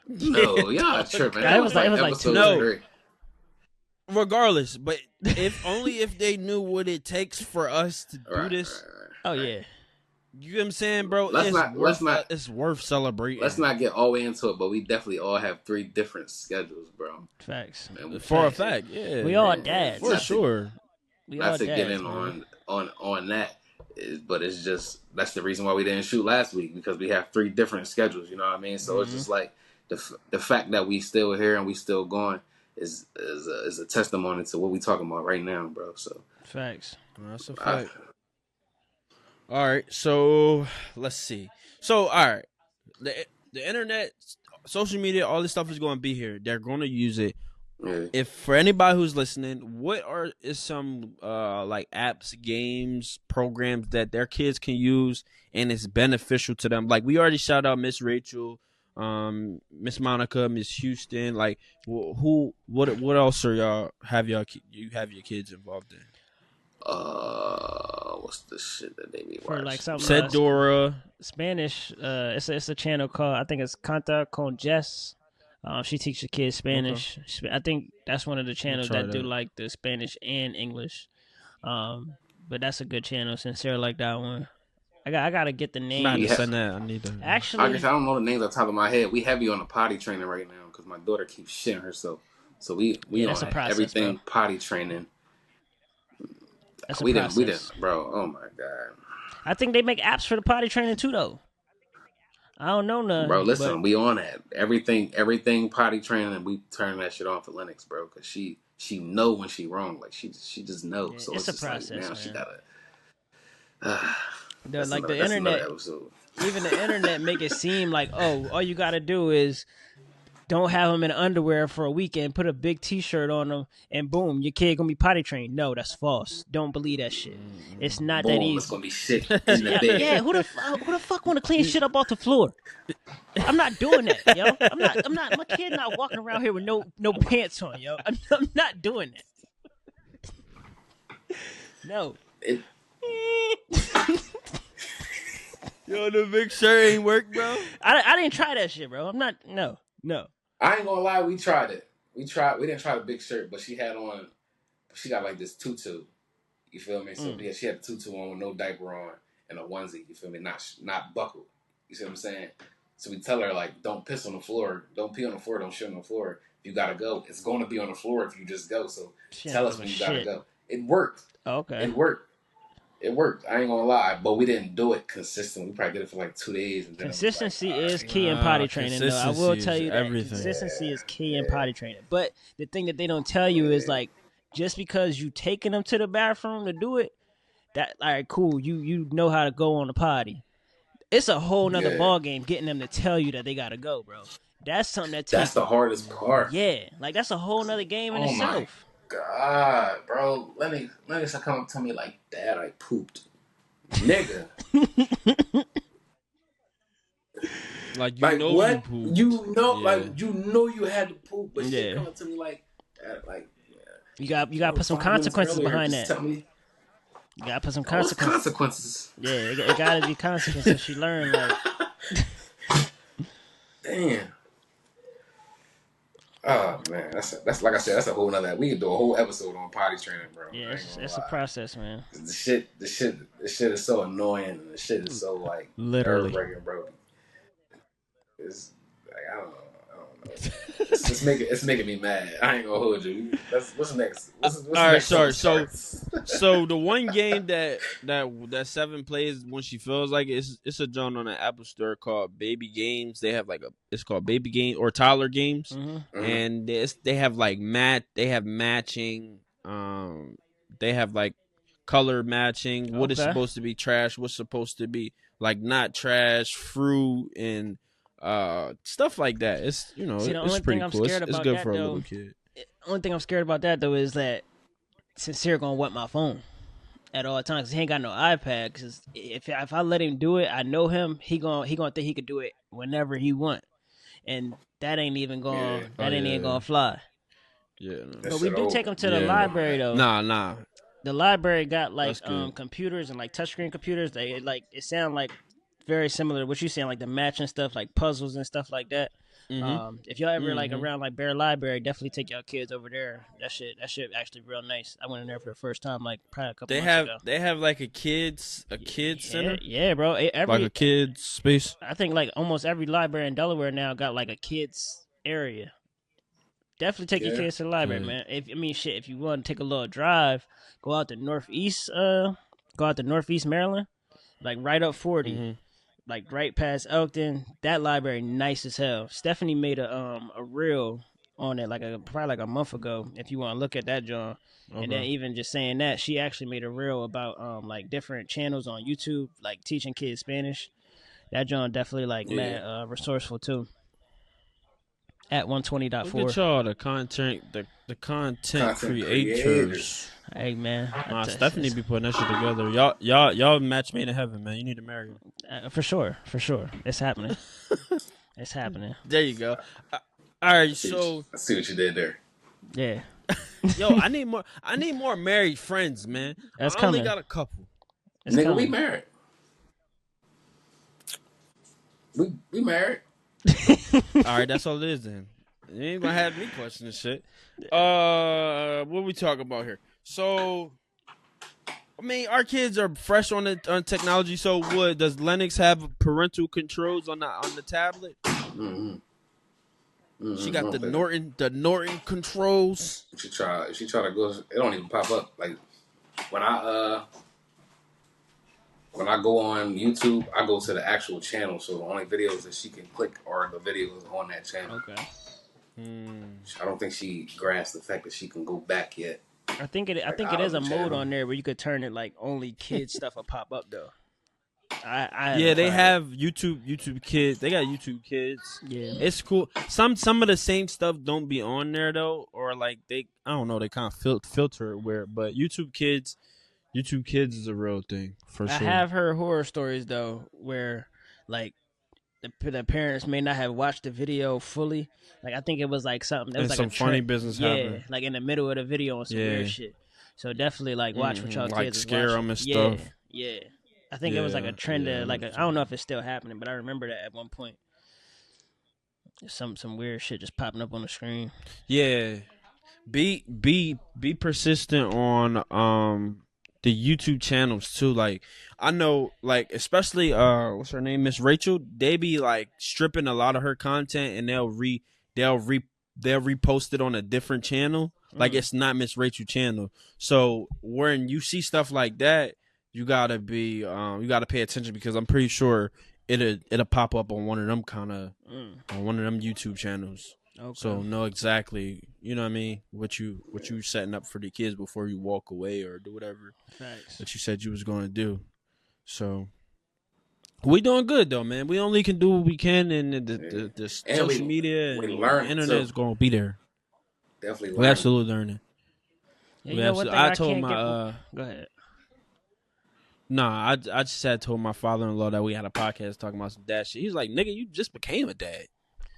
No, y'all tripping. It was like 2. No. Regardless, but if they knew what it takes for us to do this. Oh yeah. You know what I'm saying, bro? It's worth celebrating. Let's not get all the way into it, but we definitely all have 3 different schedules, bro. Facts. For a fact, yeah. We all dads. For sure. Not to get in on that. But it's just that's the reason why we didn't shoot last week because we have 3 different schedules. You know what I mean? So it's just like the fact that we still here and we still going is a testimony to what we talking about right now, bro. So facts. That's a fact. All right, so let's see. So all right, the internet, social media, all this stuff is going to be here. They're going to use it. If for anybody who's listening, what is some like apps, games, programs that their kids can use and it's beneficial to them? Like we already shout out Miss Rachel, Miss Monica, Miss Houston. Like what else are you have your kids involved in? What's the shit that they be watching? For like something Said Dora Spanish. It's a channel called, I think it's Canta con Jess. She teaches kids Spanish. Okay. I think that's one of the channels that do like the Spanish and English. But that's a good channel. Sincere like that one. I gotta get the name. I need to. Actually, I don't know the names off the top of my head. We heavy on the potty training right now because my daughter keeps shitting herself. So we that's on a process, everything bro. potty training. That's a We process. didn't, bro. Oh my god. I think they make apps for the potty training too, though. I don't know Bro, none, but listen, we on that. Everything potty training, and we turn that shit on for Lennox, bro, because she know when she wrong. Like she just knows. yeah, So it's it's a just like process, now she man. gotta. Like the That's another internet, episode. even the internet make it seem like, oh, all you gotta do is don't have them in underwear for a weekend, put a big T-shirt on them, and boom, your kid gonna be potty trained. No, that's false. Don't believe that shit. It's not that Boom, it's easy. gonna be shit in the Yeah. bed. Who the fuck want to clean shit up off the floor? I'm not doing that, yo. I'm not. My kid not walking around here with no pants on, yo. I'm not doing that. No. Yo, the big shirt ain't work, bro. I didn't try that shit, bro. I'm not. No. I ain't gonna lie, we tried it. We didn't try the big shirt, but she got like this tutu. You feel me? So yeah, she had a tutu on with no diaper on and a onesie. You feel me? Not buckled. You see what I'm saying? So we tell her like, don't piss on the floor, don't pee on the floor, don't shit on the floor. If you gotta go, it's going to be on the floor if you just go. So tell us when you gotta go. It worked. Okay. It worked. I ain't gonna lie, but we didn't do it consistently. We probably did it for like 2 days. And then consistency like, is key in potty training, though. I will tell you that everything. Consistency is key in potty training. But the thing that they don't tell you is like, just because you taking them to the bathroom to do it, that all right, cool. You know how to go on the potty. It's a whole nother ball game getting them to tell you that they gotta go, bro. That's something that's the hardest part. Yeah, like that's a whole nother game in itself. God, bro, let me come up to me like, Dad, I pooped, nigga. like know what? you pooped. Like you know you had to poop, but she coming to me like, Dad, like you got to put some consequences behind that. Tell me. You gotta put some consequences. Yeah, it gotta be consequences. She learned like. Damn. Oh man, that's like I said, that's a whole nother. We could do a whole episode on potty training, bro. Yeah, it's a process, man. The shit is so annoying, and the shit is so like literally nerve-wracking, bro. It's like I don't know. It's making me mad. I ain't gonna hold you. What's next? What's all right, sorry. So the one game that Seven plays when she feels like it's a joint on the Apple Store called Baby Games. They have it's called Baby Game or Toddler Games, and they have like matching. They have like color matching. What is supposed to be trash? What's supposed to be like not trash? Fruit and stuff like that. It's it's pretty cool. It's good for a little kid. The only thing I'm scared about that though is that Sincere gonna want my phone at all times. 'Cause he ain't got no iPad. Because if I let him do it, I know him. He gonna think he could do it whenever he want, and that ain't even gonna fly. Yeah, no. But we do take him to the library though. Nah. The library got like computers and like touchscreen computers. They it sound like very similar to what you saying, like the matching stuff, like puzzles and stuff like that. If y'all ever like around like Bear Library, definitely take y'all kids over there. That shit actually real nice. I went in there for the first time like probably a couple months ago. They have like a kids center. Yeah, bro. Like a kids space. I think like almost every library in Delaware now got like a kids area. Definitely take your kids to the library, man. If you want to take a little drive, go out to Northeast Maryland, like right up 40. Like right past Elkton. That library nice as hell. Stephanie made a reel on it probably like a month ago. If you want to look at that, John. And then even just saying that, she actually made a reel about like different channels on YouTube, like teaching kids Spanish. That John definitely mad resourceful too. At 120.4. Look at y'all, the content creators. Hey man, Stephanie be putting that shit together. Y'all match made in heaven, man. You need to marry her. For sure. It's happening. It's happening. There you go. All right, so I see what you did there. Yeah. Yo, I need more married friends, man. That's I only got a couple. Nigga, we married. We married. All right, that's all it is then. You ain't gonna have me question this shit. What we talking about here? So, I mean, our kids are fresh on technology. So, does Lennox have parental controls on the tablet? She got the Norton controls. She try to go. It don't even pop up. Like when I go on YouTube, I go to the actual channel. So the only videos that she can click are the videos on that channel. Okay. I don't think she grasped the fact that she can go back yet. I think it is a mode on there where you could turn it like only kids stuff will pop up though. They have YouTube Kids. They got YouTube Kids. Yeah, it's cool. Some of the same stuff don't be on there though, or like I don't know, they kind of filter it weird. But YouTube Kids is a real thing for sure. I have heard horror stories though where like the parents may not have watched the video fully. Like I think it was like something. It was like some funny business happened. Like in the middle of the video on some weird shit. So definitely like watch what y'all like kids scare them and watching. stuff. Yeah. I think it was like a trend of like I don't know if it's still happening, but I remember that at one point. Some weird shit just popping up on the screen. Yeah. Be persistent on the YouTube channels too. Like I know, like especially what's her name, Miss Rachel. They be like stripping a lot of her content and they'll repost it on a different channel. Like it's not Miss Rachel channel. So when you see stuff like that, you gotta pay attention because I'm pretty sure it'll pop up on one of them on one of them YouTube channels. Okay. So know exactly, you know what I mean, what you setting up for the kids before you walk away or do whatever that you said you was going to do. So we doing good though, man. We only can do what we can, and the social media and the internet is going to be there. Definitely, we're absolutely learning. Yeah, you know what I told my go ahead. Nah, I just had told my father-in-law that we had a podcast talking about some dad shit. He's like, nigga, you just became a dad.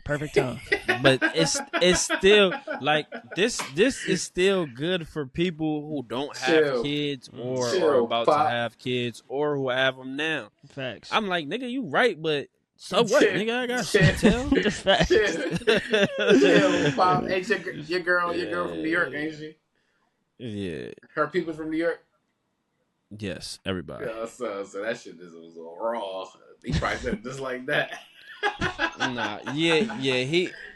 Perfect time. But it's still like this is still good for people who don't have kids or are about to have kids or who have them now. Facts. I'm like, nigga, you right, but so what, nigga? I got shit to tell. Pop. Hey, your girl from New York, ain't she? Yeah. Her people from New York? Yes, everybody. Yeah, so that shit just was raw. He probably said just like that.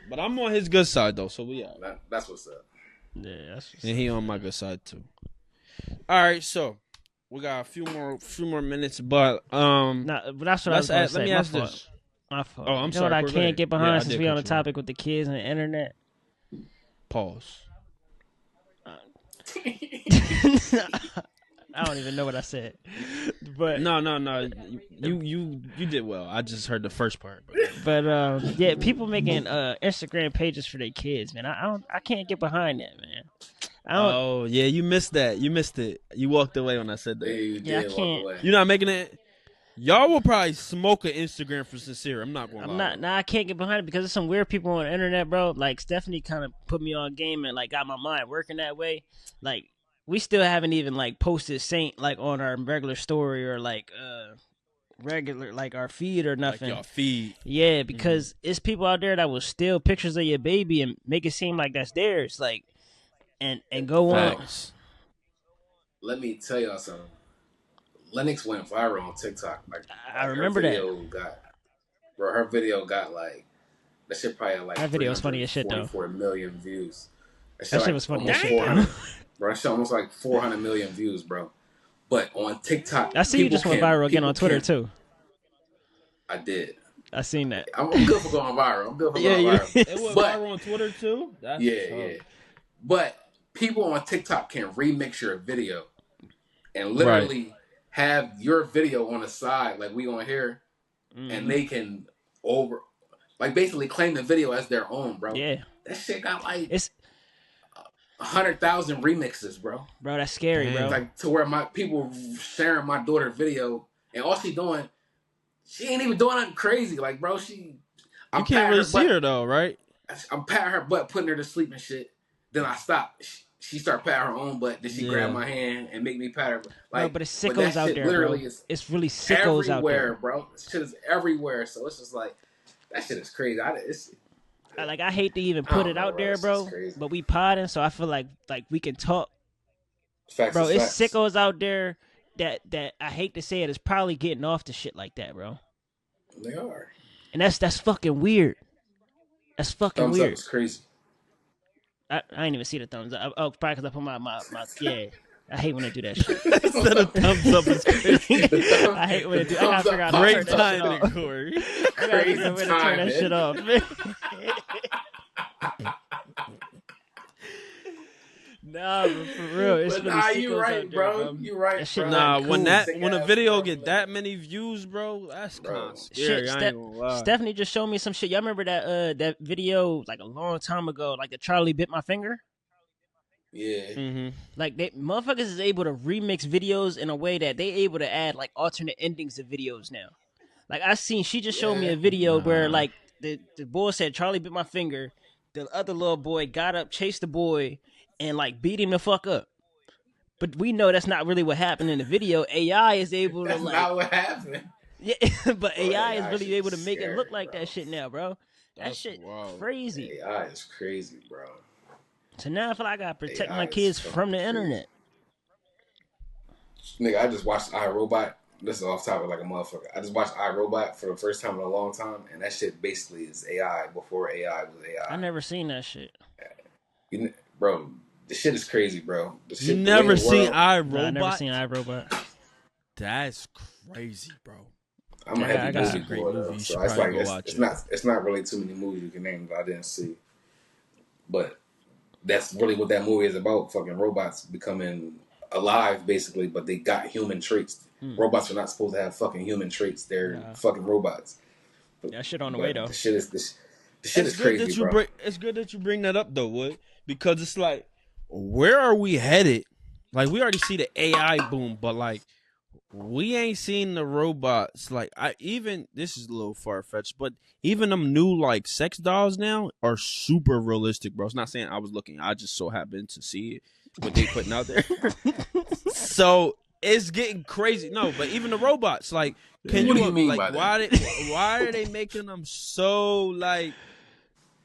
But I'm on his good side though, so we out. That's what's up. Yeah, that's what's and he on my good side too. All right, so we got a few more minutes, but that's what I was going to say. Let me ask this. My fault. Oh, I'm sorry. What I can't get behind since we on the topic with the kids and the internet. Pause. I don't even know what I said, but no. You did well. I just heard the first part. But yeah, people making Instagram pages for their kids, man. I can't get behind that, man. Oh yeah, you missed that. You missed it. You walked away when I said that. Yeah, I can't. You're not making it. Y'all will probably smoke an Instagram for Sincere. I'm not gonna lie. I can't get behind it because there's some weird people on the internet, bro. Like Stephanie kind of put me on game and like got my mind working that way. Like we still haven't even like posted Saint like on our regular story or like regular like our feed or nothing. Like your feed. Yeah, because it's people out there that will steal pictures of your baby and make it seem like that's theirs. Like and go Facts. on. Let me tell y'all something. Lennox went viral on TikTok. Like I remember her video got like that shit probably had like that video was funny as shit though. 4 million views. That shit was funny as shit. Bro, that shit almost like 400 million views, bro. But on TikTok, I see you just went viral again on Twitter too. I did. I seen that. I'm good for going viral. Viral. It went viral on Twitter too. Yeah. But people on TikTok can remix your video and literally have your video on the side, like we on here, and they can basically claim the video as their own, bro. Yeah, that shit got like 100,000 remixes, bro. Bro, that's scary, bro. Like to where my people sharing my daughter's video, and all she doing, she ain't even doing nothing crazy. Like, bro, you can't really see her though, right? I'm patting her butt, putting her to sleep and shit. Then I stop. She start patting her own butt. Then she grab my hand and make me pat her. Like, no, but it's sickos out there, literally bro. It's really sickos out there, bro. This shit is everywhere. So it's just like that shit is crazy. I hate to even put it out there, bro. But we podding, so I feel like we can talk. Facts bro, it's sickos out there that I hate to say it is probably getting off to shit like that, bro. They are, and that's fucking weird. That's fucking Thumbs weird. up is crazy. I didn't even see the thumbs up. Oh, probably because I put my yeah. I hate when they do that shit. Instead of thumbs up is crazy. I hate when they do. I gotta figure out how to turn Great that shit timing, off. Corey. I gotta figure out a way to turn that shit off. Nah, but for real, it's But really nah, sickos you right, out there, bro. You right, That shit bro. Nah, cool. when a video bro, get that many views, bro, that's kind of scary. Shit, I ain't gonna lie. Stephanie just showed me some shit. Y'all remember that video like a long time ago, like the Charlie bit my finger? Yeah. Mm-hmm. Like they motherfuckers is able to remix videos in a way that they able to add like alternate endings to videos now. Like she just showed me a video where like the boy said Charlie bit my finger. The other little boy got up, chased the boy, and like beat him the fuck up. But we know that's not really what happened in the video. AI is able to That's not what happened. Yeah, but Bro, AI is really able to is make scary, it look like bro. that shit now, bro. That That's shit wild. crazy. AI is crazy, bro. So now I feel like I gotta protect AI my is kids fucking from the crazy. internet. Nigga, I just watched iRobot. This is off topic like a motherfucker. I just watched iRobot for the first time in a long time, and that shit basically is AI before AI was AI. I never seen that shit. Bro, the shit is crazy, bro. The shit, You never seen I iRobot? never seen iRobot. That's crazy, bro. I'm a heavy that's movie a great boy, movie. though, You so should it's probably like go watch it's not really too many movies you can name that I didn't see. But that's really what that movie is about. Fucking robots becoming alive, basically, but they got human traits. Robots are not supposed to have fucking human traits. They're fucking robots. That shit on the way though. The shit is crazy, bro. It's good that you bring that up though, Wood, because it's like, where are we headed? Like, we already see the AI boom, but like, we ain't seen the robots. Like, this is a little far fetched, but even them new like sex dolls now are super realistic, bro. It's not saying I was looking. I just so happened to see it, what they putting out there. So it's getting crazy. No, but even the robots, like, What do you mean like, by that? why are they making them so like?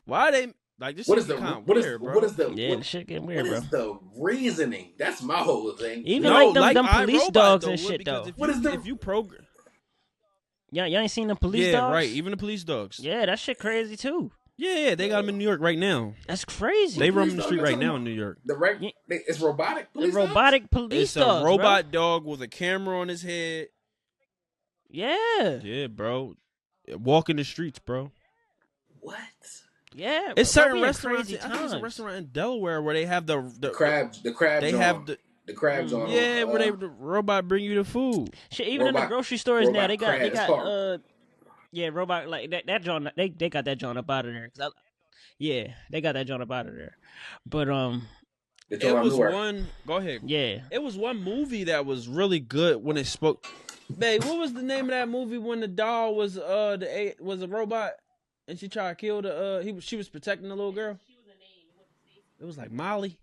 Why are they like this? What Shit is the kind of what weird, is bro? what is the Yeah, the shit getting weird, what bro. is the reasoning? That's my whole thing. Even No, like them police iRobot, dogs though, and shit because though. if you program? Yeah, y'all ain't seen them police Yeah, dogs? right. Even the police dogs. Yeah, that shit crazy too. Yeah, they got them in New York right now. That's crazy. They Police roaming the dog, street you're right talking now about in New York. It's robotic. The Police dogs? robotic police It's dogs, a robot bro. dog with a camera on his head. Yeah. Yeah, bro. Walking the streets, bro. What? Yeah. It's bro, certain we in restaurants. crazy I think it's a times. restaurant in Delaware where they have the Crab. They have the crabs on. yeah, where the robot bring you the food. Shit, even in the grocery stores now, they got crabs. yeah, robot like that John. They got that John up out of there. Yeah, they got that John up out of there. But it was one. Go ahead. Yeah, it was one movie that was really good when it spoke. Babe, what was the name of that movie when the doll was a robot and she tried to kill she was protecting the little girl? It was like Molly.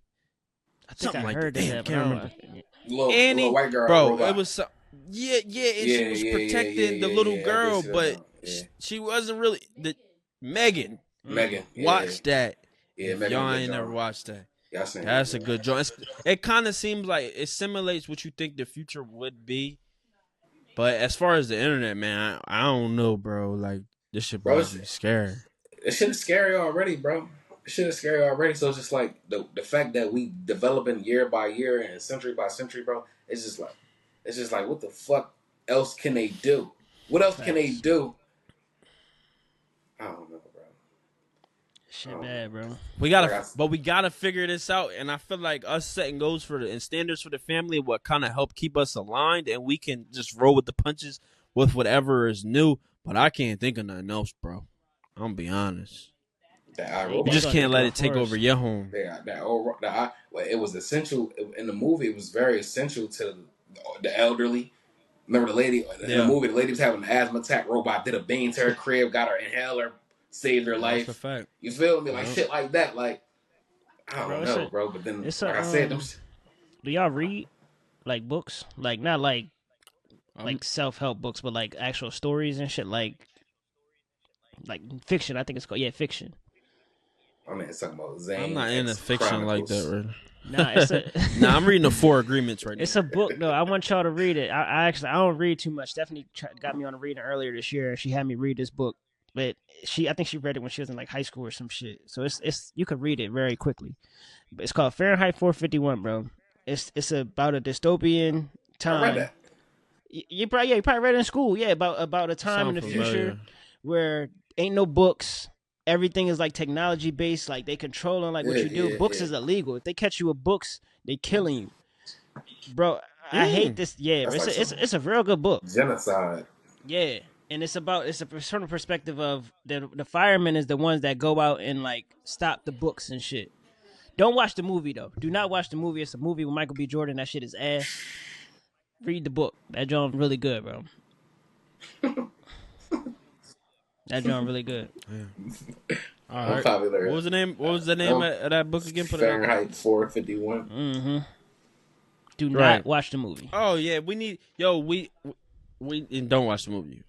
I think Something I like heard that. that. Can't remember. Little white girl, bro. robot. It was and she was protecting the little girl, but she wasn't really Megan. Watch that. Yeah, Megan. Y'all ain't never watched that. Yeah, that's a good joint. It kind of seems like it simulates what you think the future would be. But as far as the internet, man, I don't know, bro. Like, this shit be scary. This shit is scary already, bro. This shit is scary already. So it's just like the fact that we developing year by year and century by century, bro. It's just like what the fuck else can they do? What else can they do? I don't know, bro. Shit bad, bro. We gotta figure this out, and I feel like us setting goals and standards for the family what kind of help keep us aligned, and we can just roll with the punches with whatever is new. But I can't think of nothing else, bro. I'm gonna be honest. You just can't let it take over your home. It was essential in the movie. It was very essential to the elderly. Remember the lady in the movie? The lady was having an asthma attack. Robot did a bean to her crib, got her inhaler, saved her life. That's a fact. You feel me? Like shit like that. Like I don't know, bro. But then, like I said, do y'all read like books? Like not like self-help books, but like actual stories and shit. Like fiction. I think it's called fiction. I mean, it's talking about Zane. I'm not into fiction like that, right? Nah, I'm reading the 4 Agreements right now. It's a book, though. I want y'all to read it. I don't read too much. Stephanie got me on a reading earlier this year. She had me read this book. but I think she read it when she was in like high school or some shit. So it's you could read it very quickly. But it's called Fahrenheit 451, bro. It's about a dystopian time. I read that. You probably read it in school. Yeah, about a time in the future where ain't no books. Everything is like technology based. Like they controlling like what you do. Books is illegal. If they catch you with books, they killing you, bro. I hate this. Yeah, it's a real good book. Genocide. Yeah, and it's a certain perspective of the firemen is the ones that go out and like stop the books and shit. Don't watch the movie though. Do not watch the movie. It's a movie with Michael B. Jordan. That shit is ass. Read the book. That joint really good, bro. That joint really good. Yeah. All right. Popular. What was the name? What was the name of that book again? Fahrenheit 451. Mm-hmm. Do not watch the movie. Oh yeah, we don't watch the movie.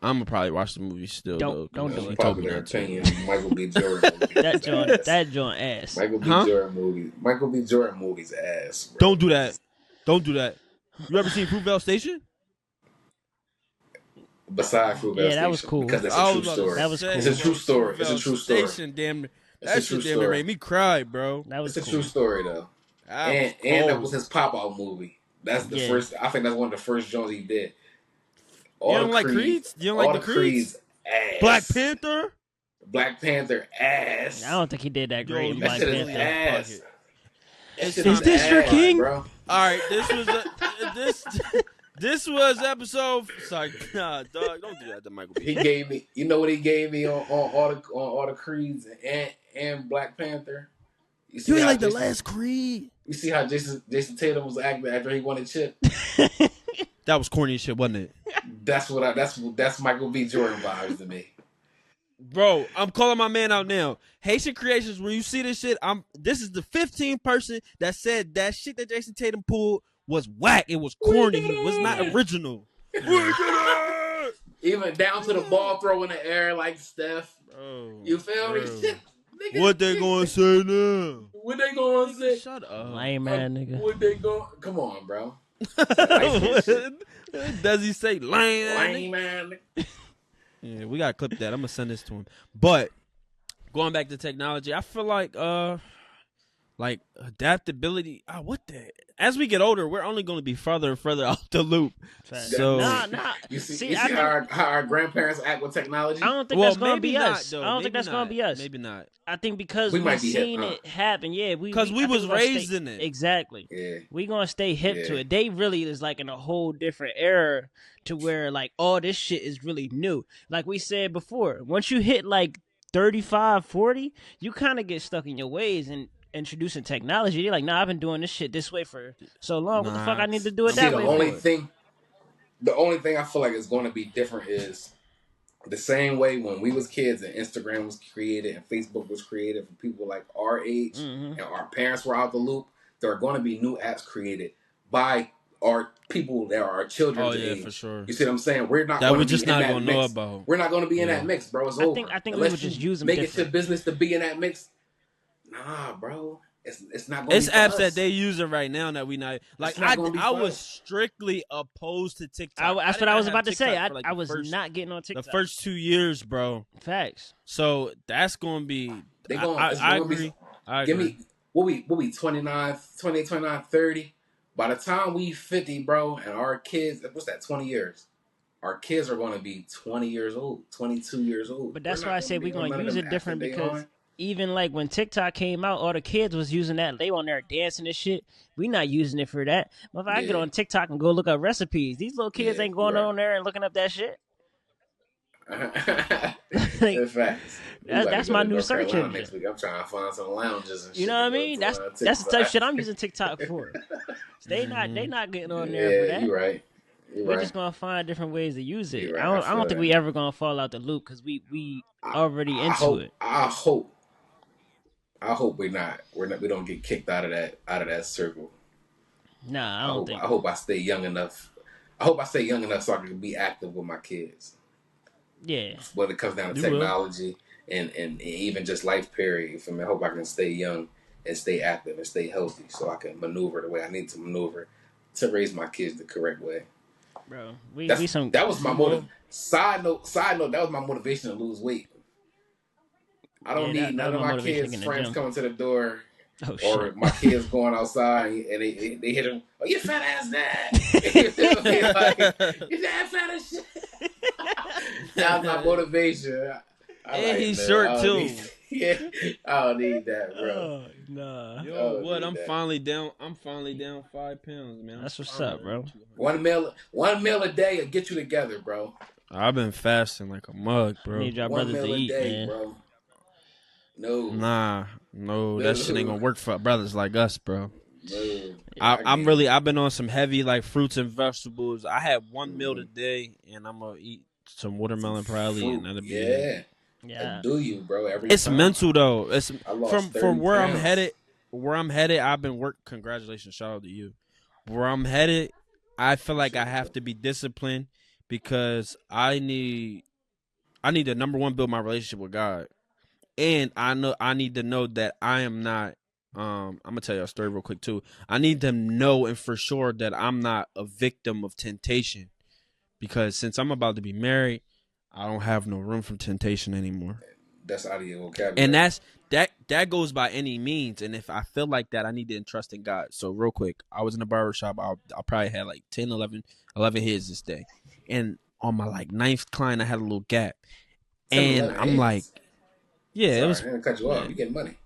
I'm gonna probably watch the movie still. Don't do it. Popular opinion. Michael B. Jordan. that joint ass. Michael B. Jordan movie. Michael B. Jordan movies ass. Bro. Don't do that. Don't do that. You ever seen Fruitvale Station? Besides Fruitvale Station. Yeah, that was cool. Because it's a true story. That was cool. It's a true story. It's a true story. Station, damn. That shit damn near made me cry, bro. That was it's a true story though. And that was his pop-out movie. That's the first. I think that's one of the first joints he did. You don't like Creeds? You don't like the Creeds? Ass. Black Panther? Black Panther ass. I don't think he did that great in Black Panther. Ass. Is this your king? Bro? All right, this was episode. Sorry, nah, dog, don't do that to Michael B. He gave me. You know what he gave me on all the Creeds and Black Panther. You ain't like the last Creed. You see how Jason Tatum was acting after he won a chip. That was corny as shit, wasn't it? That's Michael B. Jordan vibes to me. Bro, I'm calling my man out now. Haitian Creations, when you see this shit, this is the 15th person that said that shit that Jason Tatum pulled was whack. It was corny. It was not original. Even down to the ball throw in the air like Steph. Bro, you feel me? Shit, nigga, what they gonna say now? What they gonna say? Shut up. Lame man, nigga. What they going? Come on, bro. Does he say lame man? Yeah, we gotta clip that. I'm gonna send this to him. But going back to technology, I feel like adaptability. As we get older, we're only going to be further and further out the loop. So nah. You see how our grandparents act with technology? I don't think that's going to be us. I don't think that's going to be us. Maybe not. I think because we've seen it happen. Yeah, because we was raised in it. Exactly. Yeah. We gonna stay hip to it. They really is like in a whole different era to where like all this shit is really new. Like we said before, once you hit like 35, 40, you kind of get stuck in your ways and introducing technology. You're like, nah, I've been doing this shit this way for so long. What the fuck I need to do it that way? The only thing I feel like is going to be different is the same way when we was kids and Instagram was created and Facebook was created for people like our age and our parents were out the loop. There are going to be new apps created by our people that are our children's age. For sure. You see what I'm saying? We're not. That we're just not going to know about. We're not going to be in that mix, bro. It's over. I think we would just use them. Make it your business to be in that mix. Nah, bro. It's not going to be apps us. that they using right now that we not like. I was strictly opposed to TikTok. That's what I was about to say. I was not getting on TikTok the first 2 years, bro. Facts. So that's going to be. I agree. Give me what we 29, 30. By the time we 50, bro, and our kids, what's that? 20 years. Our kids are going to be 20 years old, 22 years old. But that's why I say we're going to use it different because. Even like when TikTok came out, all the kids was using that. They on there dancing and shit. We not using it for that. But if I get on TikTok and go look up recipes, these little kids ain't going on there and looking up that shit. Like, facts. That's my new search engine. Next week, I'm trying to find some lounges and shit. You know what I mean? That's the type of shit I'm using TikTok for. They not getting on there for that. You're right. We're just gonna find different ways to use it. Right. I don't think we ever gonna fall out the loop because we already into it. I hope we don't get kicked out of that circle. Nah, I don't think. I hope I stay young enough. I hope I stay young enough so I can be active with my kids. Yeah. Whether it comes down to technology and even just life period. For me, I hope I can stay young and stay active and stay healthy so I can maneuver the way I need to maneuver to raise my kids the correct way. bro. We some. That was my motive. Side note. That was my motivation to lose weight. I don't need none of my kids' friends coming to the door. Oh, or shit. My kids going outside and they hit him. Oh, you fat ass dad! Like, you that fat as shit. That was my motivation. He's short too. I don't need that, bro. Oh, nah. Yo, what? I'm finally down 5 pounds, man. That's what's up, bro. One meal a day will get you together, bro. I've been fasting like a mug, bro. Need y'all brothers to eat, man. Bro. No. No, that shit ain't gonna work for brothers like us, bro. No. I've been on some heavy like fruits and vegetables. I had one meal today, and I'm gonna eat some watermelon probably, and that'll be it. Yeah. Do you, bro? It's time. Mental though. It's from where I'm headed. Where I'm headed, I've been Congratulations, shout out to you. Where I'm headed, I feel like I have to be disciplined because I need to number one build my relationship with God. And I need to know that I am not. I'm gonna tell you a story real quick too. I need to know and for sure that I'm not a victim of temptation, because since I'm about to be married, I don't have no room for temptation anymore. That's out of your vocabulary. And that goes by any means. And if I feel like that, I need to entrust in God. So real quick, I was in a barbershop. I probably had like 10, 11 hits this day, and on my like 9th client, I had a little gap, and I'm hits. Like. Yeah, sorry, it was. I'm gonna cut you off. You getting money?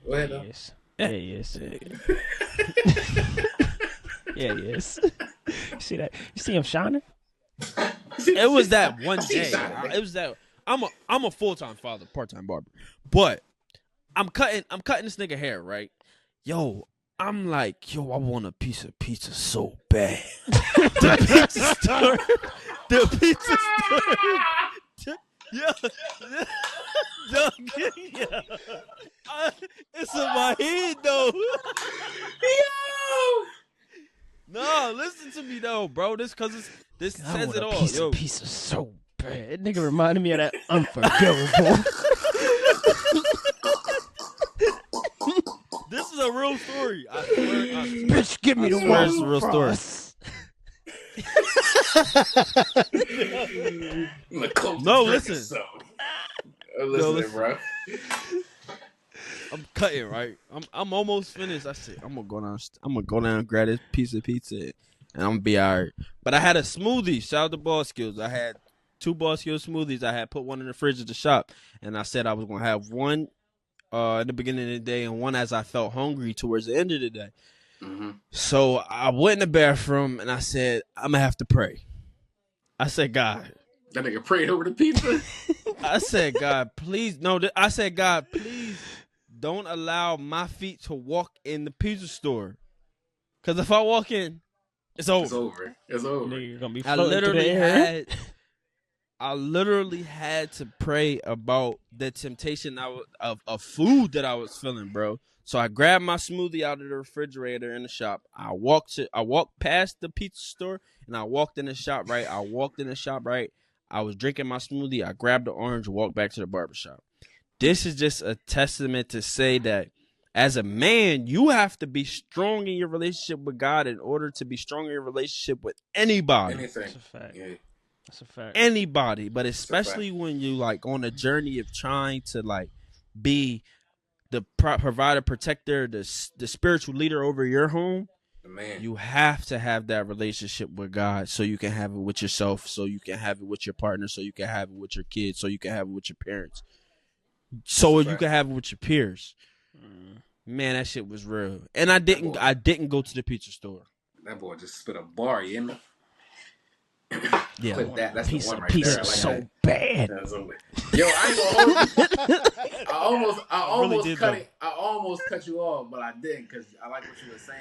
Go ahead, though. Yes. Yeah, yes. Yeah, yes. You see that? You see him shining? It was that one day. It was that. I'm a full-time father, part-time barber, but I'm cutting this nigga hair, right? Yo, I'm like, I want a piece of pizza so bad. The pizza store. Yeah. It's in my head though. Yo. No, listen to me though, bro. This says it all. Pizza so bad. That nigga reminded me of that Unforgivable. This is a real story. I swear. Bitch, give me the one. It's a real story. No, listen. Listen, bro. I'm cutting, right? I'm almost finished. I said I'm gonna go down and grab this piece of pizza and I'm gonna be alright. But I had a smoothie. Shout out to Ball Skills. I had 2 Ball Skills smoothies. I had put one in the fridge at the shop, and I said I was gonna have one at the beginning of the day and one as I felt hungry towards the end of the day. Mm-hmm. So I went in the bathroom and I said, I'm gonna have to pray. I said, God. That nigga prayed over the pizza. I said, God, please. No, I said, God, please don't allow my feet to walk in the pizza store. Because if I walk in, it's over. It's over. Nigga, you're gonna be floating I literally had to pray about the temptation of food that I was feeling, bro. So I grabbed my smoothie out of the refrigerator in the shop. I walked past the pizza store and I walked in the shop, right? I was drinking my smoothie. I grabbed the orange, walked back to the barbershop. This is just a testament to say that as a man, you have to be strong in your relationship with God in order to be strong in your relationship with anybody. Anything. That's a fact. Yeah. That's a fact. Anybody, but especially when you like on a journey of trying to like be the provider, protector, the spiritual leader over your home, man. You have to have that relationship with God so you can have it with yourself, so you can have it with your partner, so you can have it with your kids, so you can have it with your parents, so you can have it with your peers. Man, that shit was real. And I didn't go to the pizza store. That boy just spit a bar, you know? Yeah, that's piece the one of right pizza there. Like so that. bad. Yo, I ain't gonna hold you. I almost cut you off, but I didn't because I like what you were saying.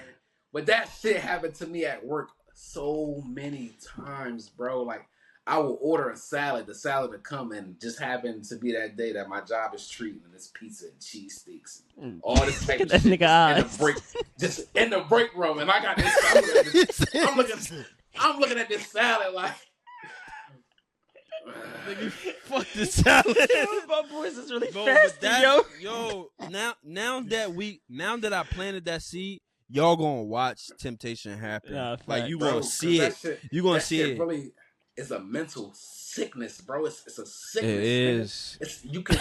But that shit happened to me at work so many times, bro. Like I will order a salad, the salad would come, and just happened to be that day that my job is treating this pizza and cheese sticks, all this type of shit in the break room, and I got this. I'm looking at this salad like. Fuck the salad. My voice is really fast, yo. Now that I planted that seed, y'all gonna watch temptation happen. Nah, Like you bro, gonna see it. You gonna see it. Really is a mental sickness, bro. It's a sickness. It is. It's you can.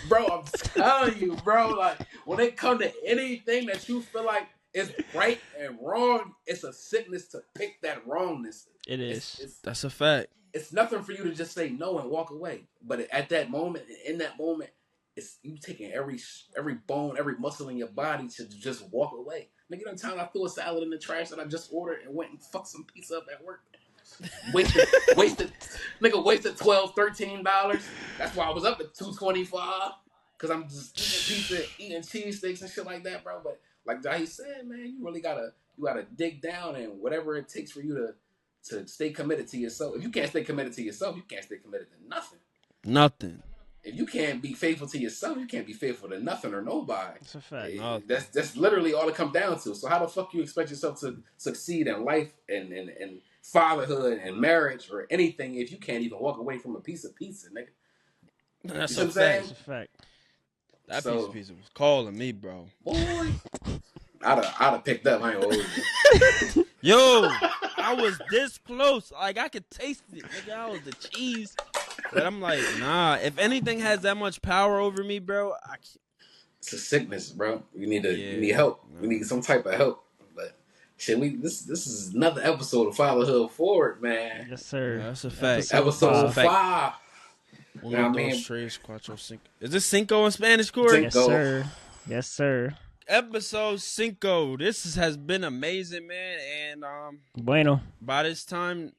Bro, I'm telling you, bro. Like when it comes to anything that you feel like is right and wrong, it's a sickness to pick that wrongness. It is. That's a fact. It's nothing for you to just say no and walk away. But at that moment, in that moment, it's you taking every bone, every muscle in your body to just walk away. Nigga, you know the time I threw a salad in the trash that I just ordered and went and fucked some pizza up at work. Wasted nigga wasted $12, $13. That's why I was up at $225. Cause I'm just eating pizza, eating cheese sticks and shit like that, bro. But like Jahi said, man, you really gotta dig down and whatever it takes for you to stay committed to yourself. If you can't stay committed to yourself, you can't stay committed to nothing. Nothing. If you can't be faithful to yourself, you can't be faithful to nothing or nobody. That's a fact. That's literally all it comes down to. So how the fuck you expect yourself to succeed in life and fatherhood and marriage or anything if you can't even walk away from a piece of pizza, nigga? That's a fact. That's a fact. That piece of pizza was calling me, bro. Boy, I'd have picked up. I ain't old. Yo, I was this close. Like I could taste it. Nigga, I was the cheese. But I'm like, nah. If anything has that much power over me, bro, I can't. It's a sickness, bro. You need help. We need some type of help. But shit, this is another episode of Fatherhood Forward, man. Yes, sir. Yeah, that's a fact. Episode 5. You know what I mean? Is this cinco in Spanish, Corey? Cinco. Yes, sir. Yes, sir. Episode 5. This has been amazing, man. And bueno. By this time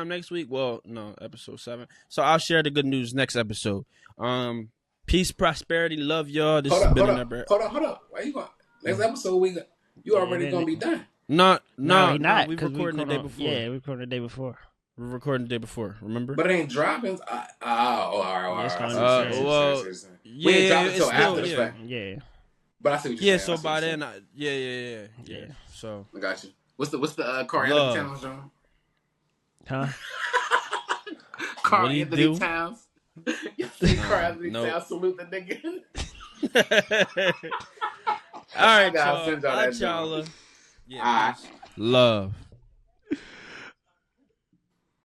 next week, well, no, episode 7. So I'll share the good news next episode. Peace, prosperity, love y'all. This has been hold up. Why you going? Next episode you already gonna be done. No, not. We recording the day before. Yeah, we recording the day before. We're recording the day before. Remember? But it ain't dropping. All right. Well, we ain't dropping until after the fact. Yeah. But I see what you're saying. So by then, yeah. So I got you. What's the car Anthony Towns, John? Huh? Car Anthony Towns. You see Car Anthony Towns salute the nigga. All right, y'all. Yeah, love.